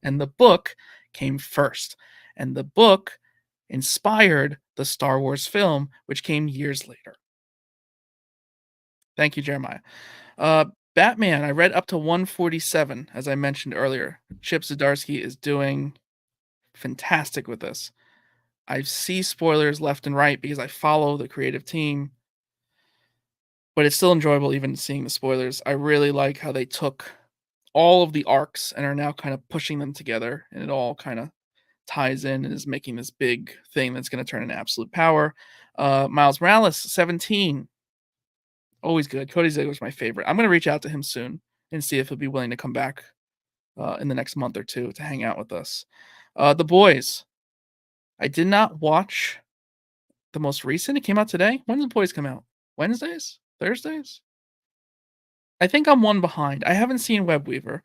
and the book came first. And the book inspired the Star Wars film, which came years later. Thank you, Jeremiah. Batman, I read up to 147, as I mentioned earlier. Chip Zdarsky is doing fantastic with this. I see spoilers left and right because I follow the creative team, but it's still enjoyable even seeing the spoilers. I really like how they took all of the arcs and are now kind of pushing them together, and it all kind of ties in and is making this big thing that's going to turn into absolute power. Miles Morales, 17. Always good. Cody Ziegler's my favorite. I'm going to reach out to him soon and see if he'll be willing to come back in the next month or two to hang out with us. The Boys. I did not watch the most recent. It came out today. When did The Boys come out? Wednesdays? Thursdays? I think I'm one behind. I haven't seen Webweaver.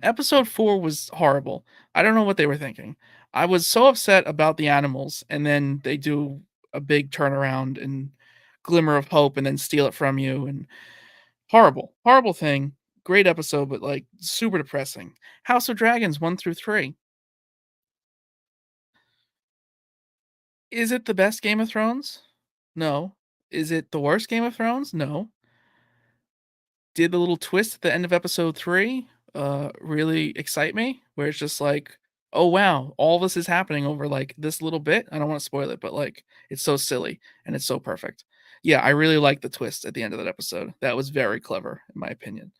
Episode 4 was horrible. I don't know what they were thinking. I was so upset about the animals, and then they do a big turnaround and glimmer of hope and then steal it from you, and horrible. Horrible thing. Great episode, but like super depressing. House of Dragons 1 through 3. Is it the best Game of Thrones? No. Is it the worst Game of Thrones? No. Did the little twist at the end of episode 3 really excite me? Where it's just like, oh wow, all this is happening over like this little bit. I don't want to spoil it, but like it's so silly and it's so perfect. Yeah, I really like the twist at the end of that episode. That was very clever, in my opinion.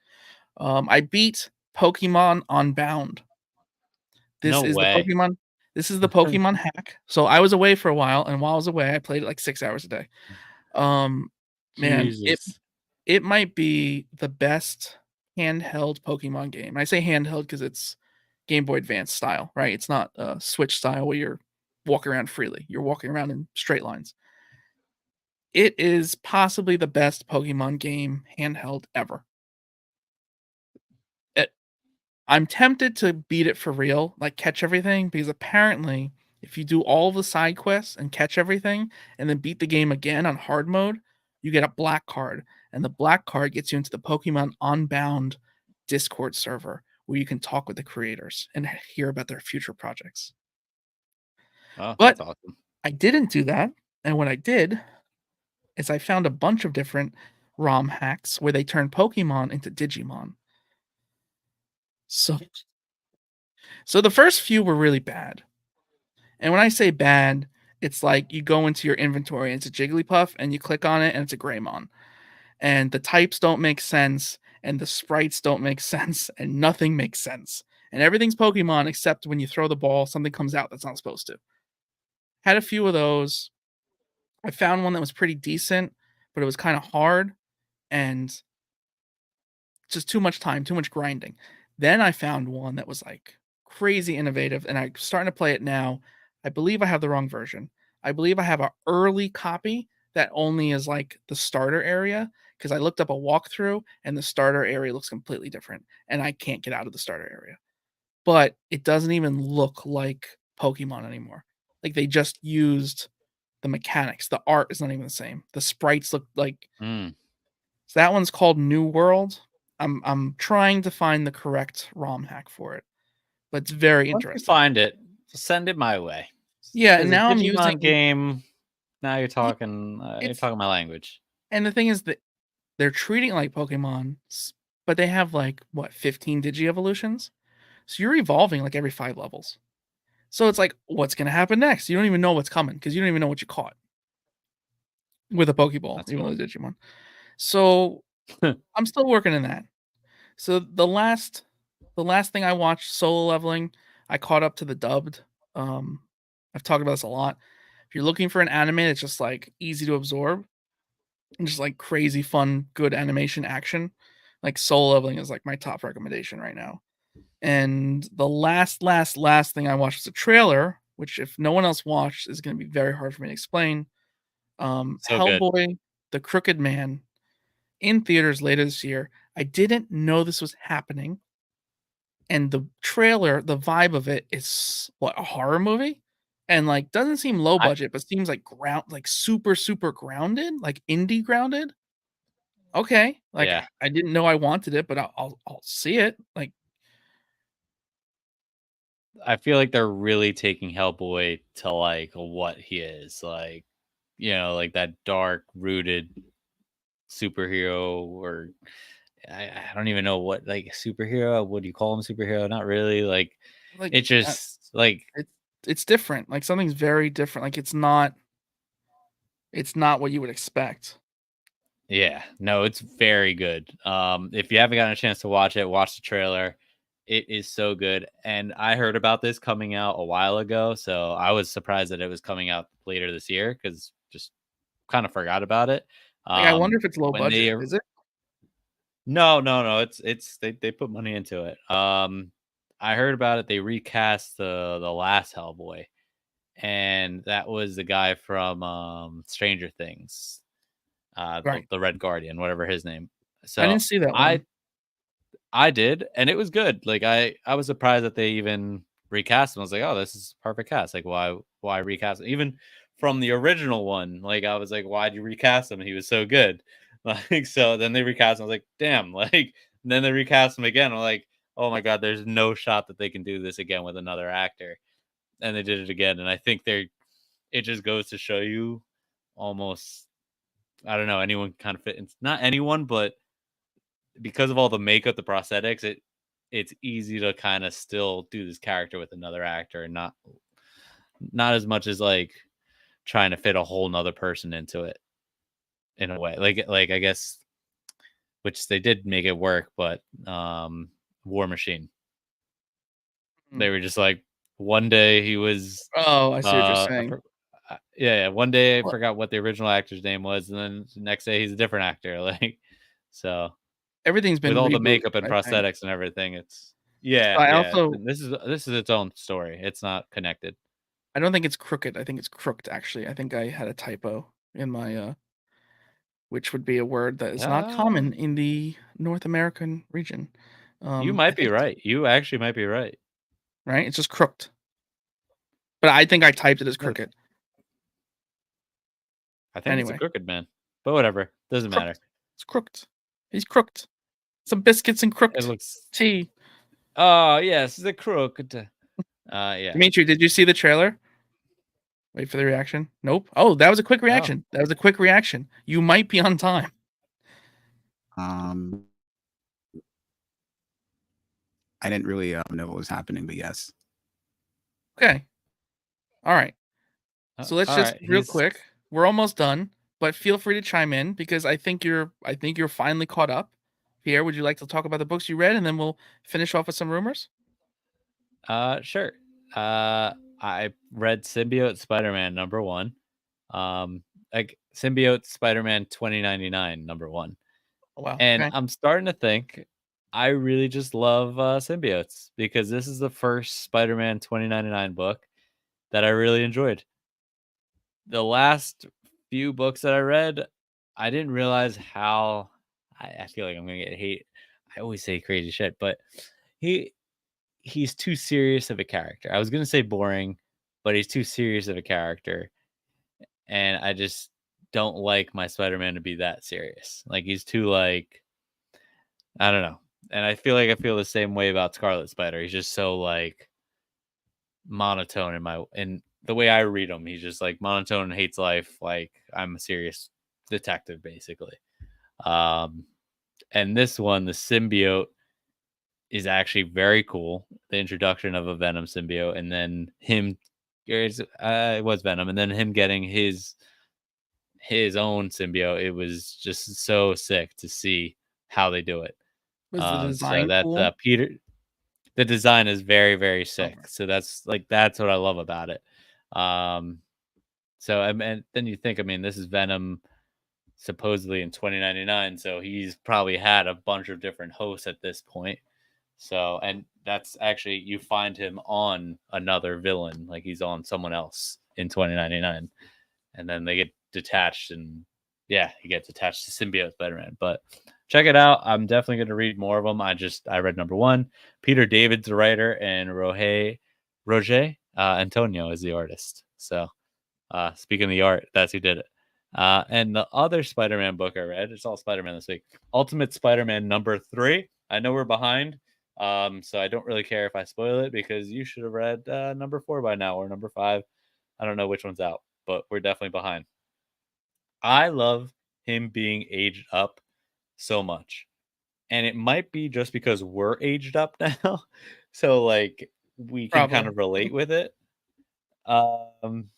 I beat Pokemon Unbound. This No is the way. Pokemon. This is the Pokemon hack. So I was away for a while, and while I was away, I played it like 6 hours a day. Um, man, Jesus. it might be the best handheld Pokemon game. I say handheld because it's Game Boy Advance style, right? It's not a, Switch style where you're walking around freely. You're walking around in straight lines. It is possibly the best Pokemon game handheld ever. I'm tempted to beat it for real, like catch everything, because apparently, if you do all the side quests and catch everything, and then beat the game again on hard mode, you get a black card, and the black card gets you into the Pokemon Unbound Discord server where you can talk with the creators and hear about their future projects. Oh, But that's awesome. I didn't do that, and what I did is I found a bunch of different ROM hacks where they turn Pokemon into Digimon. So the first few were really bad. And when I say bad, it's like you go into your inventory and it's a Jigglypuff and you click on it and it's a Greymon. And the types don't make sense and the sprites don't make sense and nothing makes sense. And everything's Pokemon except when you throw the ball, something comes out that's not supposed to. Had a few of those. I found one that was pretty decent, but it was kind of hard and just too much time, too much grinding. Then I found one that was like crazy innovative, and I'm starting to play it now. I believe I have the wrong version. I believe I have an early copy that only is like the starter area because I looked up a walkthrough and the starter area looks completely different, and I can't get out of the starter area. But it doesn't even look like Pokemon anymore. Like they just used the mechanics. The art is not even the same. The sprites look like Mm. so that one's called New World. I'm trying to find the correct ROM hack for it, but it's very Once you interesting. find it, send it my way. Yeah, and Because a now I'm using Digimon game, now you're y- it's talking my language. and the thing is that they're treating it like Pokemon, but they have like what 15 Digi evolutions, so you're evolving like every 5 levels. So it's like, what's gonna happen next? You don't even know what's coming because you don't even know what you caught with a Pokeball, That's even cool. though it's Digimon. So I'm still working in that. So the last thing I watched solo leveling, I caught up to the dubbed. Um, I've talked about this a lot. If you're looking for an anime that's just like easy to absorb and just like crazy fun, good animation action, like solo leveling is like my top recommendation right now. And the last thing I watched was a trailer, which if no one else watched is going to be very hard for me to explain. So good. Hellboy, the Crooked Man, in theaters later this year. I didn't know this was happening, and the trailer, the vibe of it is what, a horror movie? And, like, doesn't seem low I budget, but seems like like super, super grounded, like indie grounded. Okay, like, yeah. I didn't know I wanted it, but I'll see it. Like, I feel like they're really taking Hellboy to like what he is. Like, like that dark rooted superhero or I don't even know what like superhero. Would you call him superhero? Not really. Like like, it just like it's it's different, like, something's very different, like, it's not what you would expect. yeah, no, it's very good. If you haven't gotten a chance to watch it, watch the trailer. It is so good. And I heard about this coming out a while ago, so I was surprised that it was coming out later this year because just kind of forgot about it. Like, I wonder if it's low When they budget. Is it? no, it's they put money into it. I heard about it. They recast the last Hellboy, and that was the guy from Stranger Things, Right. the Red Guardian, whatever his name. I So didn't see that I one. I did, and it was good. Like I was surprised that they even recast him. I was like, oh, this is perfect cast. Like why recast him? Even from the original one, like I was like, why'd you recast him? He was so good. Like so then they recast him. I was like, damn, like and then they recast him again. I'm like, oh my god, there's no shot that they can do this again with another actor. And they did it again. And I think it just goes to show you almost I don't know, anyone kind of fit in, not anyone, but because of all the makeup, the prosthetics, it's easy to kind of still do this character with another actor and not as much as like trying to fit a whole nother person into it in a way. Like I guess which they did make it work, but War Machine. Mm. They were just like one day he was Oh, I see what you're saying. yeah, one day I Well, forgot what the original actor's name was, and then the next day he's a different actor. Like so everything's with been all the rebooted, makeup and I think. prosthetics and everything, it's So I yeah. also This is its own story. It's not connected. I don't think it's crooked, I think it's crooked, actually. I think I had a typo in my, which would be a word that is not common in the North American region. You I might be think, right. You actually might be right. right? It's just crooked. But I think I typed it as Yeah. crooked. I think it's a Anyway, crooked man, but whatever. Doesn't matter. crooked. It's crooked. He's crooked. Some biscuits and It crooked looks. tea. Oh yes, the crooked. Yeah. Dimitri, did you see the trailer? Wait for the reaction. Nope. Oh, that was a quick Oh. reaction. That was a quick reaction. You might be on time. I didn't really know what was happening, but yes. Okay. All right. So let's just real quick. We're almost done, but feel free to chime in because I think you're finally caught up. Pierre, would you like to talk about the books you read, and then we'll finish off with some rumors? Sure. I read Symbiote Spider-Man #1. Like Symbiote Spider-Man 2099 #1. Oh, wow. And Okay. I'm starting to think I really just love symbiotes because this is the first Spider-Man 2099 book that I really enjoyed. The last few books that I read, I didn't realize how I feel like I'm gonna get hate. I always say crazy shit, but he he's too serious of a character. I was gonna say boring, but he's too serious of a character, and I just don't like my Spider-Man to be that serious. Like he's too like I don't know. And I feel the same way about Scarlet Spider. He's just so like monotone in the way I read him. He's just like monotone and hates life. Like I'm a serious detective, basically. Um, and this one, the symbiote, is actually very cool. The introduction of a Venom symbiote, and then it was Venom, and then him getting his own symbiote. It was just so sick to see how they do it. Was the So design that's cool? Peter. The design is very, very sick. Okay. So that's what I love about it. Um, so and then you think, I mean, this is Venom supposedly in 2099, so he's probably had a bunch of different hosts at this point. So, and that's actually you find him on another villain, like he's on someone else in 2099, and then they get detached, and yeah, he gets attached to symbiote Spider-Man. But check it out. I'm definitely going to read more of them. I read #1. Peter David's the writer, and Roger Antonio is the artist. So speaking of the art, that's who did it. And the other Spider-Man book I read, it's all Spider-Man this week. Ultimate Spider-Man #3. I know we're behind, so I don't really care if I spoil it because you should have read #4 by now or #5. I don't know which one's out, but we're definitely behind. I love him being aged up so much. And it might be just because we're aged up now. So like we can kind Probably. of relate with it. Um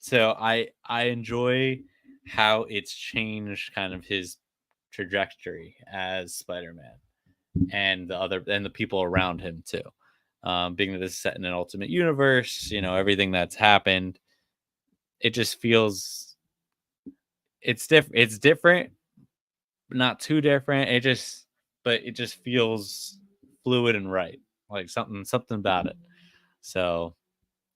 so I enjoy how it's changed kind of his trajectory as Spider-Man and the people around him too. Being that this is set in an ultimate universe, everything that's happened, it just feels it's different, but not too different. But it just feels fluid and right. Like something about it. So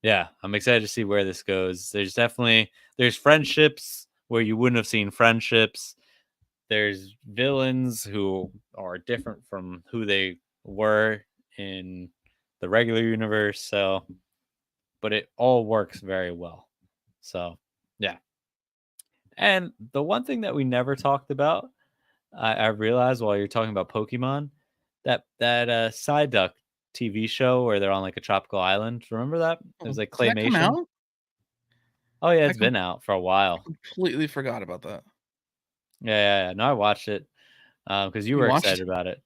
yeah, I'm excited to see where this goes. There's friendships where you wouldn't have seen friendships. There's villains who are different from who they were in the regular universe. So, but it all works very well. So, yeah. And the one thing that we never talked about, I realized while you're talking about Pokemon, that Psyduck TV show where they're on like a tropical island. Remember that? It Oh, was like did that come claymation. out? Oh yeah, I it's been out for a while. completely forgot about that. Yeah. No, I watched it because you You were watched excited about it.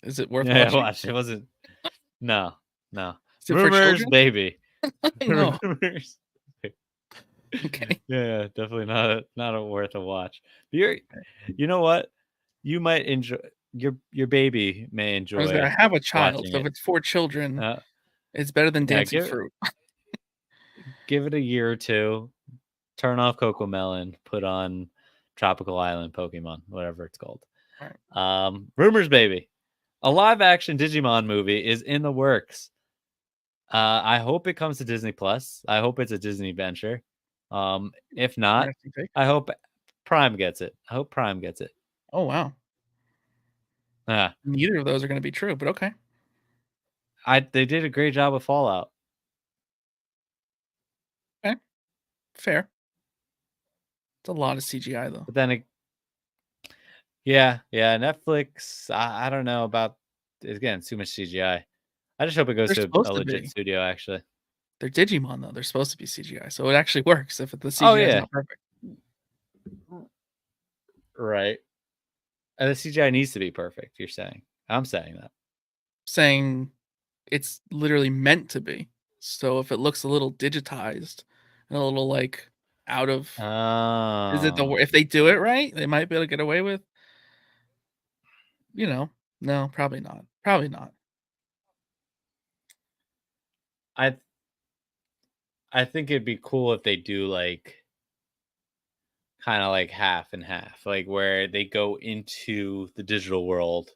it? Is it worth Yeah, I watching? watched it. It wasn't. No, no. Is it for Rumors, children? baby. No. Rumors. Okay. Yeah, definitely not worth a watch. But you know what? You might enjoy your baby may I was enjoy gonna have a child, watching so if it. it's for children, Uh, it's better than yeah, dancing fruit. give it a year or two. Turn off Coco Melon. Put on Tropical Island Pokemon, whatever it's called. Right. Rumors, baby. A live action Digimon movie is in the works. I hope it comes to Disney Plus. I hope it's a Disney venture. If not, Interesting take. I hope Prime gets it. I hope Prime gets it. Oh wow. Ah, Neither of those are going to be true, but okay. they did a great job with Fallout. Okay. Fair. It's a lot of CGI though. But then yeah, Netflix, I don't know about, again, it's too much CGI. I just hope it goes They're to supposed a to legit be. studio, actually. They're Digimon though. They're supposed to be CGI, so it actually works if the Oh, CGI is yeah. not perfect. Right. And the CGI needs to be perfect, you're saying. I'm saying that. Saying it's literally meant to be. So if it looks a little digitized and a little like out of, is it Oh. if they do it right, they might be able to get away with, you know, no, probably not. Probably not. I I think it'd be cool if they do like kind of like half and half, like where they go into the digital world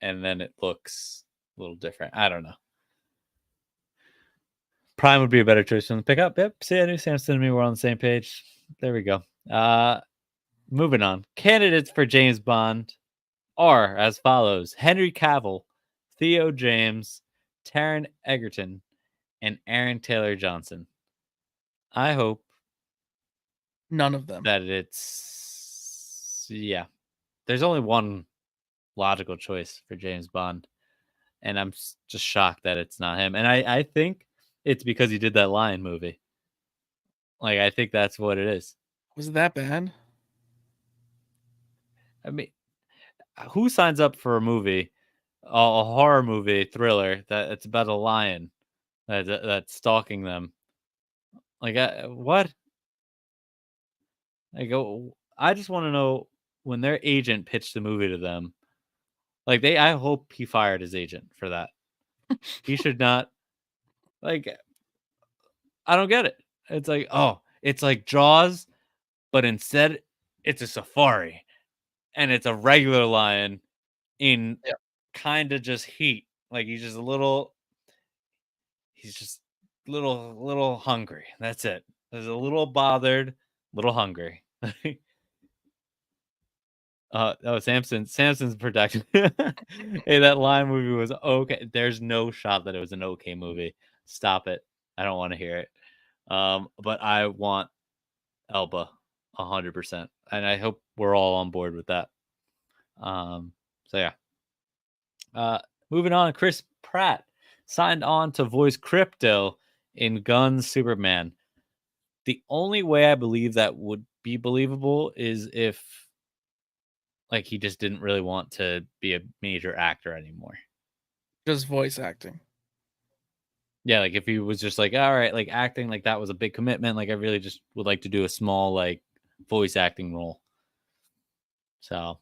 and then it looks a little different. I don't know. Prime would be a better choice than the pickup. Yep. See, I knew Samson and me were on the same page. There we go. Moving on. Candidates for James Bond are as follows: Henry Cavill, Theo James, Taron Egerton, and Aaron Taylor Johnson. I hope None of them. that it's, yeah. There's only one logical choice for James Bond, and I'm just shocked that it's not him. And I think it's because he did that Lion movie. Like, I think that's what it is. Was it that bad? I mean, who signs up for a movie, a horror movie, thriller that it's about a lion that's stalking them? Like, what? I go. I just want to know when their agent pitched the movie to them. Like, I hope he fired his agent for that. He should not. Like, I don't get it. It's like, oh, it's like Jaws, but instead it's a safari and it's a regular lion in Yeah. kind of just heat. Like, he's just little hungry. That's it. He's a little bothered, little hungry. Oh, Samson's protected. Hey, that Lion movie was okay. There's no shot that it was an okay movie. Stop it. I don't want to hear it. But I want Elba 100%, and I hope we're all on board with that. So yeah. Moving on, Chris Pratt signed on to voice Crypto in Guns Superman. The only way I believe that would be believable is if, like, he just didn't really want to be a major actor anymore. Just voice acting. Yeah, like if he was just like, all right, like acting, like that was a big commitment. Like I really just would like to do a small like voice acting role. So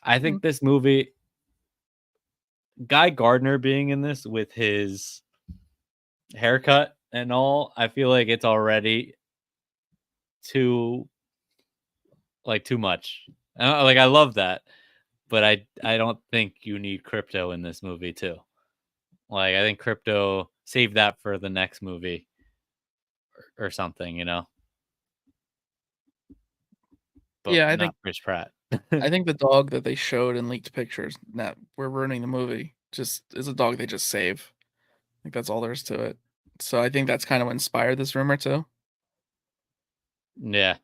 I think this movie, Guy Gardner being in this with his haircut and all, I feel like it's already too too much. Like I love that, but I don't think you need Crypto in this movie too. Like I think Crypto save that for the next movie or something, you know. But Yeah, not Chris Pratt. I think the dog that they showed in leaked pictures that were ruining the movie just is a dog they just save. I think that's all there is to it. So I think that's kind of what inspired this rumor too. Yeah.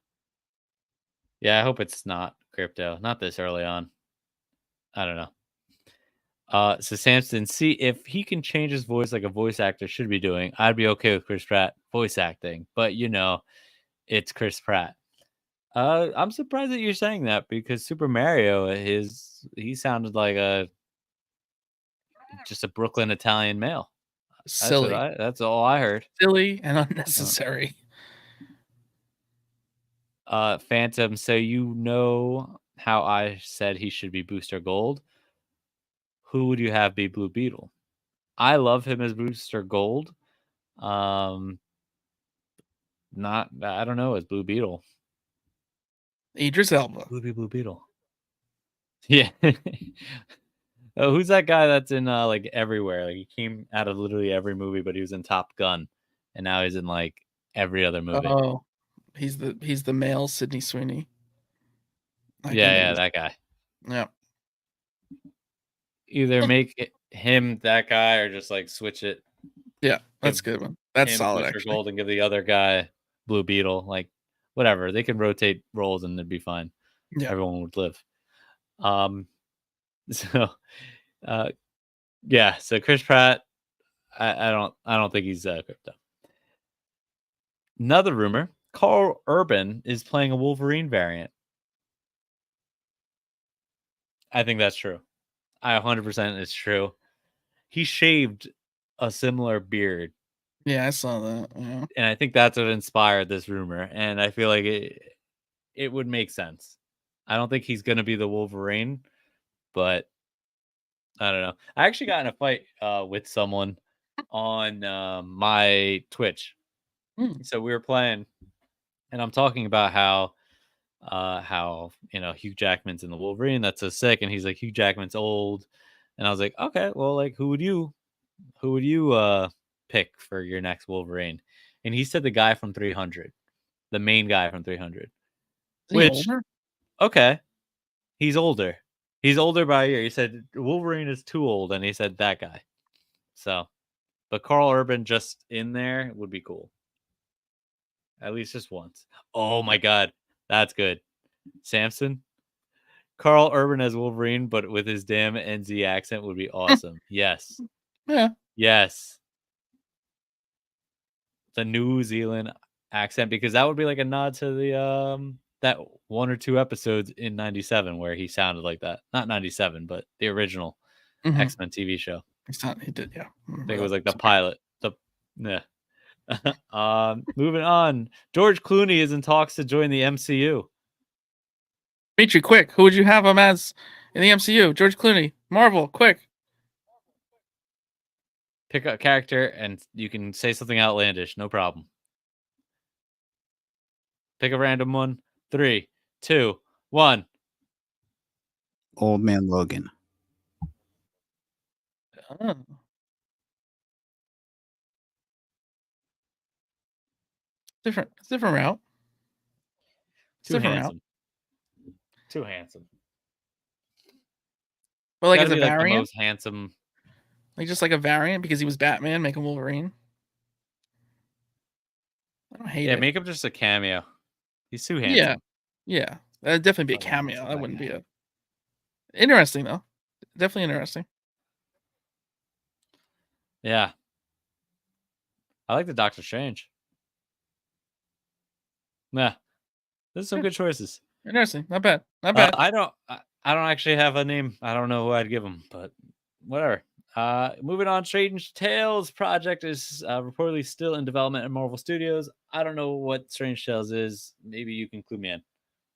Yeah, I hope it's not Crypto. Not this early on. I don't know. So Samson, see if he can change his voice like a voice actor should be doing. I'd be okay with Chris Pratt voice acting, but you know, it's Chris Pratt. I'm surprised that you're saying that because Super Mario, he sounded like just a Brooklyn Italian male. Silly. That's all I heard. Silly and Uh, unnecessary. Phantom, so you know how I said he should be Booster Gold. Who would you have be Blue Beetle? I love him as Booster Gold. Um, not I don't know as Blue Beetle. Idris Elba. Blue Beetle. Yeah. Oh, who's that guy that's in like everywhere? Like he came out of literally every movie, but he was in Top Gun, and now he's in like every other movie. Oh, He's the male Sydney Sweeney. Yeah, that guy. Yeah. Either make him that guy or just like switch it. Yeah, that's a good one. That's Him solid, Butcher actually. Gold and give the other guy Blue Beetle. Like whatever, they can rotate roles and it'd be fine. Yeah. Everyone would live. So, yeah. So Chris Pratt, I don't think he's crypto. Another rumor: Carl Urban is playing a Wolverine variant. I think that's true. 100% it's true. He shaved a similar beard. Yeah, I saw that. Yeah. And I think that's what inspired this rumor. And I feel like it would make sense. I don't think he's gonna be the Wolverine, but I don't know. I actually got in a fight with someone on my Twitch. So we were playing, and I'm talking about how Hugh Jackman's in the Wolverine. That's so sick. And he's like, Hugh Jackman's old, and I was like, okay, well, like who would you pick for your next Wolverine? And he said the guy from 300, the main guy from 300. Which, older? okay, he's older. He's older by a year. He said Wolverine is too old, and he said that guy. So, but Carl Urban just in there would be cool. At least just once. Oh my god, that's good. Samson, Carl Urban as Wolverine, but with his damn NZ accent would be awesome. Yes. Yeah. Yes. The New Zealand accent, because that would be like a nod to the that 1 or 2 episodes in 97 where he sounded like that. Not 97, but the original X-Men TV show. He did, yeah. I think it was like the pilot. Yeah. Moving on. George Clooney is in talks to join the MCU. Dimitri, quick. Who would you have him as in the MCU? George Clooney. Marvel, quick. Pick a character and you can say something outlandish. No problem. Pick a random one. 3, 2, 1. Old Man Logan. Oh. Different route. Too handsome. Too handsome. But like it's a like variant. the most handsome. Like just like a variant because he was Batman, make him Wolverine. I don't hate it. Yeah, make him just a cameo. He's too handsome. Yeah. That'd definitely be a cameo. That wouldn't be a interesting though. Definitely interesting. Yeah. I like the Doctor Strange. Yeah. There's some good choices. Interesting. Not bad. Not bad. I don't actually have a name. I don't know who I'd give him, but whatever. Moving on, Strange Tales project is reportedly still in development at Marvel Studios. I don't know what Strange Tales is. Maybe you can clue me in,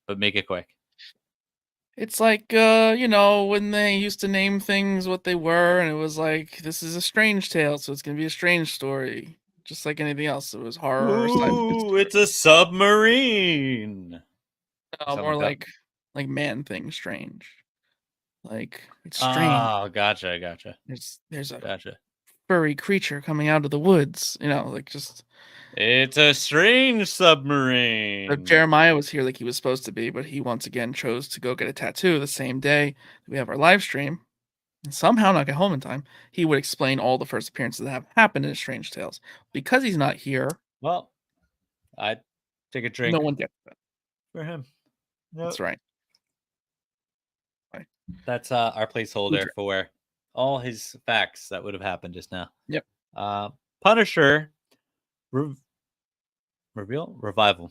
but make it quick. It's like when they used to name things what they were, and it was like, this is a strange tale, so it's gonna be a strange story. Just like anything else. It was horror. Ooh, it's a submarine. More like Man Thing strange. Like it's strange. Oh, gotcha. There's a furry creature coming out of the woods. Like just. It's a strange submarine. If Jeremiah was here like he was supposed to be, but he once again chose to go get a tattoo the same day that we have our live stream, and somehow not get home in time, he would explain all the first appearances that have happened in Strange Tales. Because he's not here, well, I'd take a drink. No one gets that. For him. Yep. That's right. That's our placeholder for all his facts that would have happened just now. Yep. Punisher revival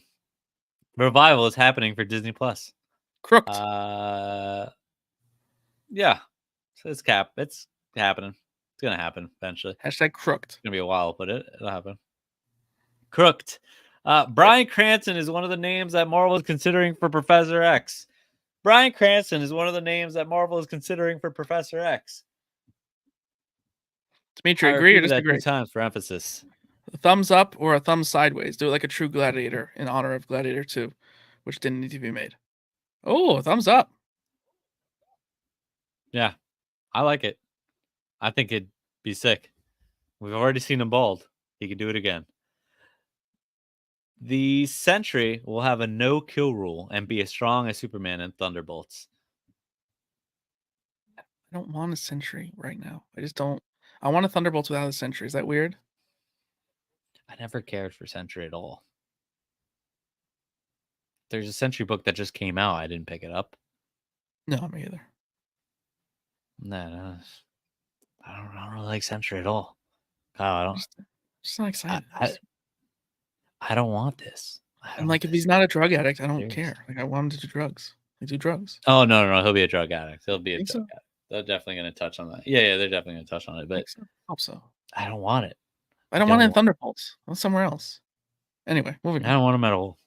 is happening for Disney Plus. Crooked. Yeah. So it's happening. It's gonna happen eventually. Hashtag crooked. It's gonna be a while, but it'll happen. Crooked. Bryan Cranston is one of the names that Marvel is considering for Professor X. Bryan Cranston is one of the names that Marvel is considering for Professor X. Dimitri, agree or disagree? 2 times for emphasis. A thumbs up or a thumbs sideways. Do it like a true Gladiator in honor of Gladiator 2, which didn't need to be made. Oh, a thumbs up. Yeah, I like it. I think it'd be sick. We've already seen him bald. He could do it again. The Sentry will have a no-kill rule and be as strong as Superman and Thunderbolts. I don't want a Sentry right now. I just don't. I want a Thunderbolts without a Sentry. Is that weird? I never cared for Sentry at all. There's a Sentry book that just came out. I didn't pick it up. No, me either. No. I don't really like Sentry at all. Kyle, Just not excited. I don't want this. And like, if he's not a drug addict, I don't Seriously. care. Like, I want him to do drugs. Like, do drugs. Oh no, he'll be a drug addict. He'll be a Think drug so? addict. They're definitely going to touch on that. Yeah, they're definitely going to touch on it. But Think so? Hope so. I don't want it. I don't want it in Thunderbolts. I want somewhere else. Anyway, moving I on. don't want him at all.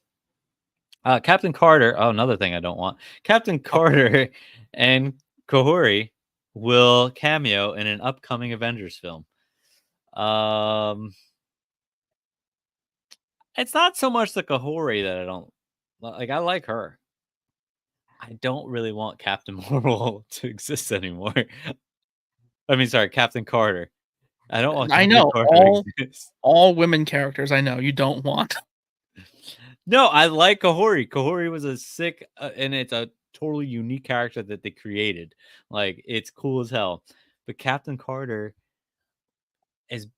Captain Carter. Oh, another thing I don't want. Captain Carter and Kahori will cameo in an upcoming Avengers film. It's not so much the Kahori that I don't like. I like her. I don't really want Captain Marvel to exist anymore. I mean, sorry, Captain Carter. I don't want I Captain know Carter to exist. all women characters. I know you don't want. No, I like Kahori. Kahori was a sick, and it's a totally unique character that they created. Like, it's cool as hell. But Captain Carter is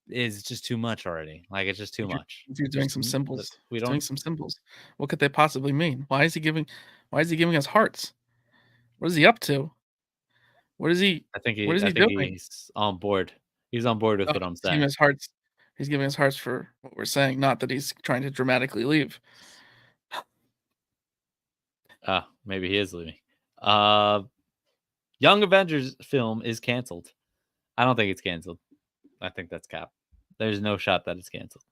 just too much already. Like, it's just too much. He's doing some symbols. We He's don't. doing some symbols. What could they possibly mean? Why is he giving us hearts? What is he up to? What is he? I think What is he doing? he's on board. He's on board with what I'm He's giving saying. us hearts. He's giving us hearts for what we're saying, not that he's trying to dramatically leave. Maybe he is leaving. Young Avengers film is canceled. I don't think it's canceled. I think that's cap. There's no shot that it's canceled.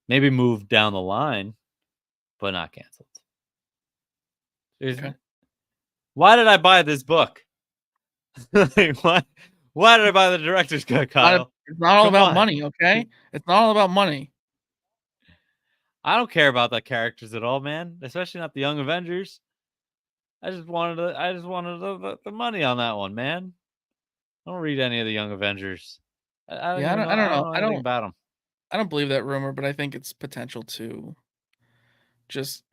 Maybe moved down the line, but not canceled. Okay. Why did I buy this book? Why did I buy the director's cut, Kyle? It's not all about money, okay? It's not all about money. I don't care about the characters at all, man. Especially not the Young Avengers. I just wanted the money on that one, man. I don't read any of the Young Avengers. I don't know anything about them. I don't believe that rumor, but I think it's potential to just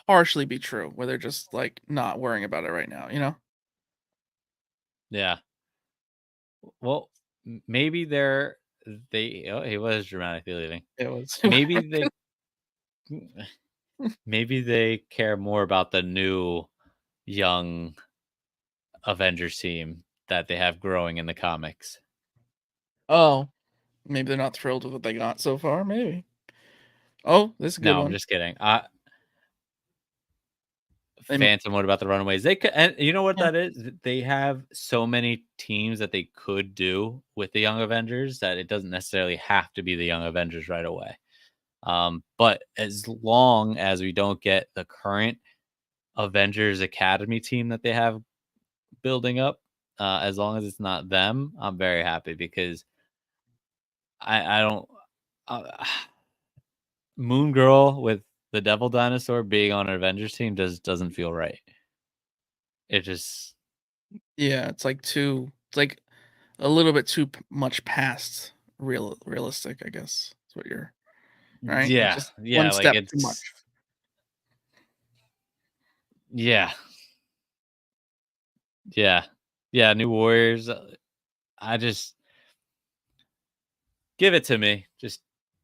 partially be true, where they're just like not worrying about it right now, you know? Yeah. Well, maybe he was dramatically leaving. It was maybe they care more about the new young Avengers team that they have growing in the comics. Oh, maybe they're not thrilled with what they got so far. Maybe. Oh, this is a good one. I'm just kidding. Phantom. What about the Runaways? They could, and you know what that is? They have so many teams that they could do with the Young Avengers that it doesn't necessarily have to be the Young Avengers right away. But as long as we don't get the current Avengers Academy team that they have building up, as long as it's not them, I'm very happy because I don't. Moon Girl with the Devil Dinosaur being on an Avengers team doesn't feel right. It just it's like a little bit too much past realistic, I guess. That's what you're right. Yeah, just yeah, one like step it's too much. Yeah. New Warriors. I just give it to me. Just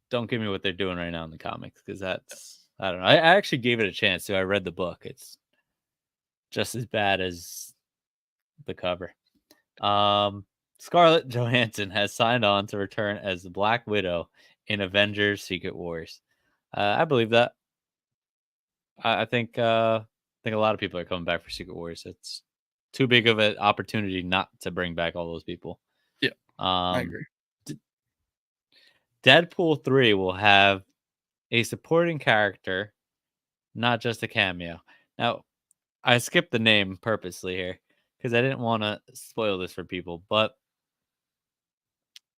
don't give me what they're doing right now in the comics because that's I don't know. I actually gave it a chance too. I read the book. It's just as bad as the cover. Scarlett Johansson has signed on to return as the Black Widow in Avengers: Secret Wars. I believe that. I think a lot of people are coming back for Secret Wars. It's too big of an opportunity not to bring back all those people. Yeah, I agree. Deadpool 3 will have a supporting character, not just a cameo. Now, I skipped the name purposely here because I didn't want to spoil this for people, but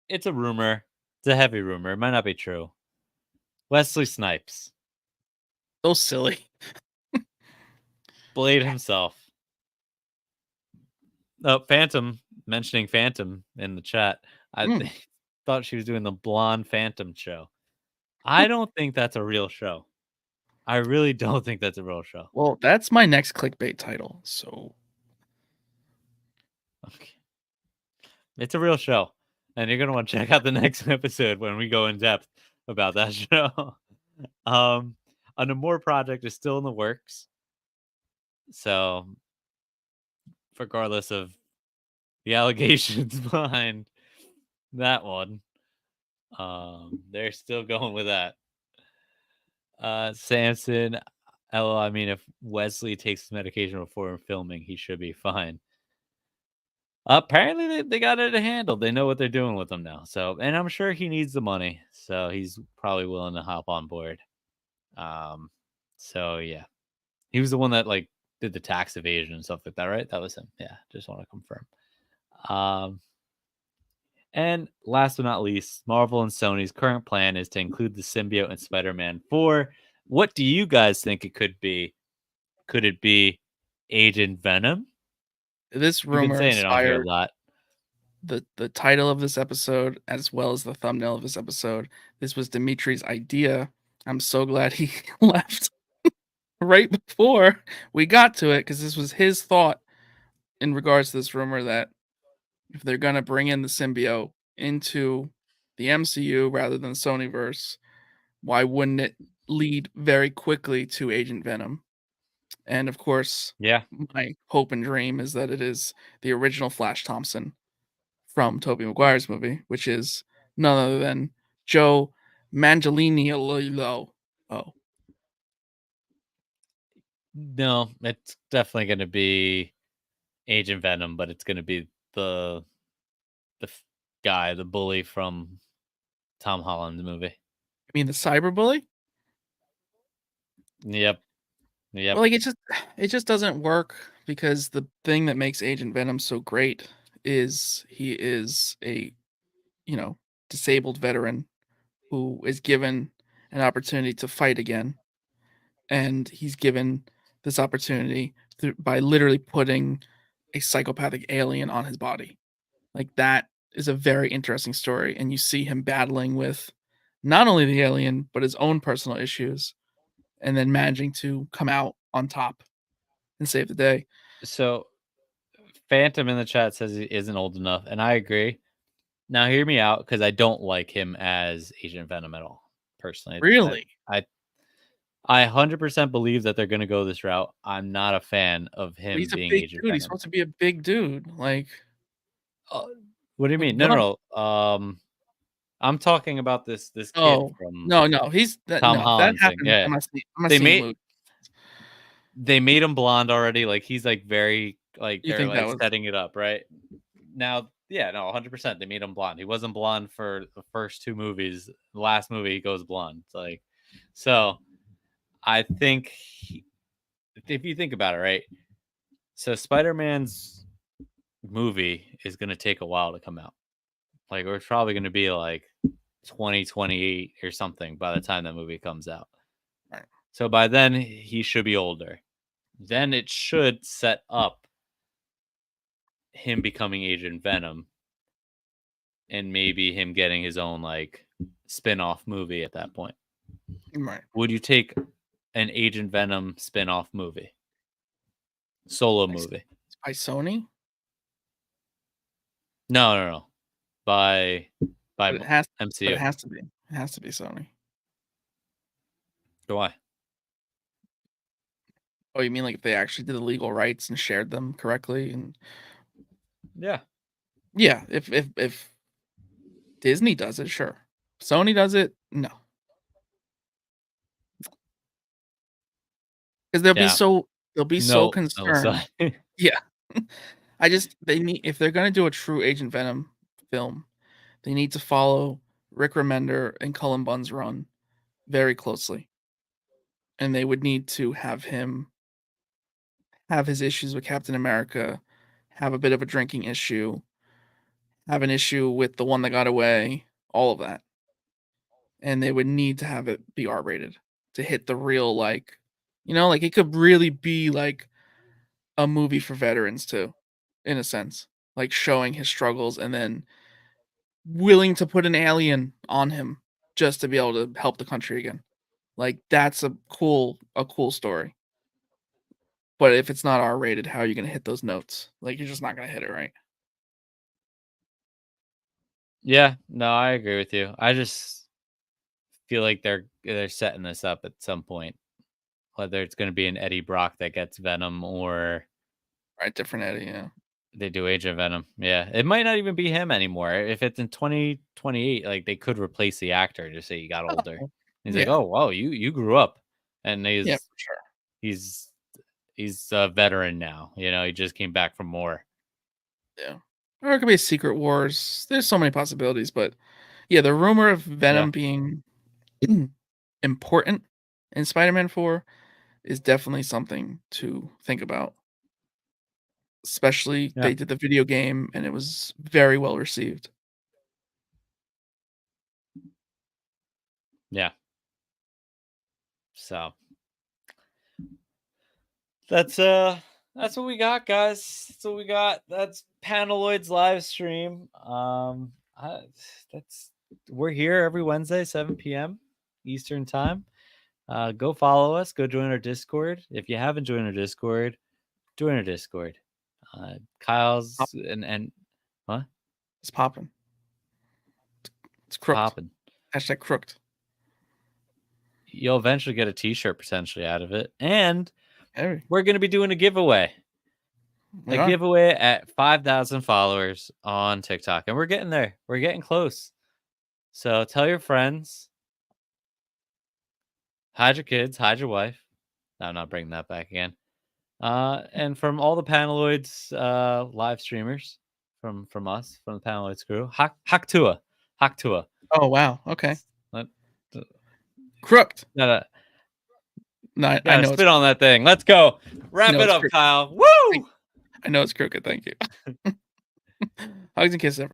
it's a rumor. It's a heavy rumor. It might not be true. Wesley Snipes. So silly. Blade himself. Oh, Phantom, mentioning Phantom in the chat. I thought she was doing the blonde Phantom show. I don't think that's a real show. I really don't think that's a real show. Well, that's my next clickbait title. So Okay. It's a real show. And you're gonna want to check out the next episode when we go in depth about that show. A Namor project is still in the works. So regardless of the allegations behind that one, they're still going with that. Samson, I mean, if Wesley takes his medication before filming, he should be fine. Apparently, they got it handled. They know what they're doing with him now. So, and I'm sure he needs the money, so he's probably willing to hop on board. Um, so yeah, he was the one that like did the tax evasion and stuff like that, right? That was him. Yeah, just want to confirm. Um, and last but not least, Marvel and Sony's current plan is to include the symbiote in Spider-Man 4. What do you guys think it could be? Could it be Agent Venom? this We've been rumor saying it on here a inspired lot. the title of this episode as well as the thumbnail of this episode. This was Dimitri's idea. I'm so glad he left right before we got to it because this was his thought in regards to this rumor that if they're gonna bring in the symbiote into the MCU rather than Sonyverse, why wouldn't it lead very quickly to Agent Venom? And of course, Yeah. my hope and dream is that it is the original Flash Thompson from Tobey Maguire's movie, which is none other than Joe Manganiello. Oh, No, it's definitely going to be Agent Venom, but it's going to be guy, the bully from Tom Holland's movie. I mean the cyberbully. Yep. Well, like it just doesn't work because the thing that makes Agent Venom so great is he is a, you know, disabled veteran who is given an opportunity to fight again, and he's given this opportunity by literally putting a psychopathic alien on his body. Like that is a very interesting story, and you see him battling with not only the alien but his own personal issues, and then managing to come out on top and save the day. So Phantom in the chat says he isn't old enough, and I agree. Now hear me out because I don't like him as Agent Venom at all. Personally, Really? I 100% believe that they're going to go this route. I'm not a fan of But him he's a being big Agent dude. He's Venom. supposed to be a big dude. Like, What do you mean? No. I'm talking about this kid oh from no, he's that. Tom No, if that Holland thing. happened, Yeah, I'm not they seeing the made movie. they made him blonde already. Like he's like very like You they're think that like was setting it up right now. Yeah, no, 100%. They made him blonde. He wasn't blonde for the first two movies. The last movie, he goes blonde. It's like, so I think if you think about it, right? So Spider-Man's movie is going to take a while to come out. Like, it's probably going to be like 2028 or something by the time that movie comes out. right? So by then, he should be older. Then it should set up him becoming Agent Venom and maybe him getting his own like spin-off movie at that point. Right. Would you take an Agent Venom spin-off movie? Solo movie? By Sony? No. By But it has, MCU. but it has to be. It has to be Sony. Why? Oh, you mean like if they actually did the legal rights and shared them correctly? And Yeah. yeah, if Disney does it, sure. Sony does it, no. Because they'll be so No, concerned. Yeah. They need, if they're gonna do a true Agent Venom film, they need to follow Rick Remender and Cullen Bunn's run very closely. And they would need to have him have his issues with Captain America, have a bit of a drinking issue, have an issue with the one that got away, all of that. And they would need to have it be R-rated to hit the real, like, like it could really be like a movie for veterans too, in a sense, like showing his struggles and then willing to put an alien on him just to be able to help the country again. Like, that's a cool story. But if it's not R-rated, how are you gonna hit those notes? Like, you're just not gonna hit it right. Yeah, no, I agree with you. I just feel like they're setting this up at some point, whether it's going to be an Eddie Brock that gets Venom or Right, different Eddie, yeah. they do Agent Venom. Yeah, it might not even be him anymore. If it's in 2028, like they could replace the actor, just say he got older. He's like, Yeah. oh, wow, you grew up, and Yeah, for sure. he's a veteran now. You know, he just came back from war. Yeah. Or it could be a Secret Wars. There's so many possibilities, but yeah, the rumor of Venom being important in Spider-Man 4 is definitely something to think about. Especially Yeah. they did the video game and it was very well received. Yeah. So that's what we got, guys. That's what we got. That's Paneloid's live stream. We're here every Wednesday, 7 p.m. Eastern time. Go follow us. Go join our Discord. If you haven't joined our Discord, join our Discord. Kyle's and what? It's popping. It's crooked. Popping. Hashtag crooked. You'll eventually get a T-shirt potentially out of it, and Hey, we're going to be doing a giveaway. we A are. giveaway at 5,000 followers on TikTok, and we're getting there. We're getting close. So tell your friends, hide your kids, hide your wife. No, I'm not bringing that back again. And from all the Paneloids live streamers, from us, from the Paneloids crew, Haktua. Oh wow. Okay. Let- Crooked. Gotta No, I gotta know it's spit on that thing. Let's go. Wrap know it it's up, crooked. Kyle. Woo! I know it's crooked. Thank you. Hugs and kisses.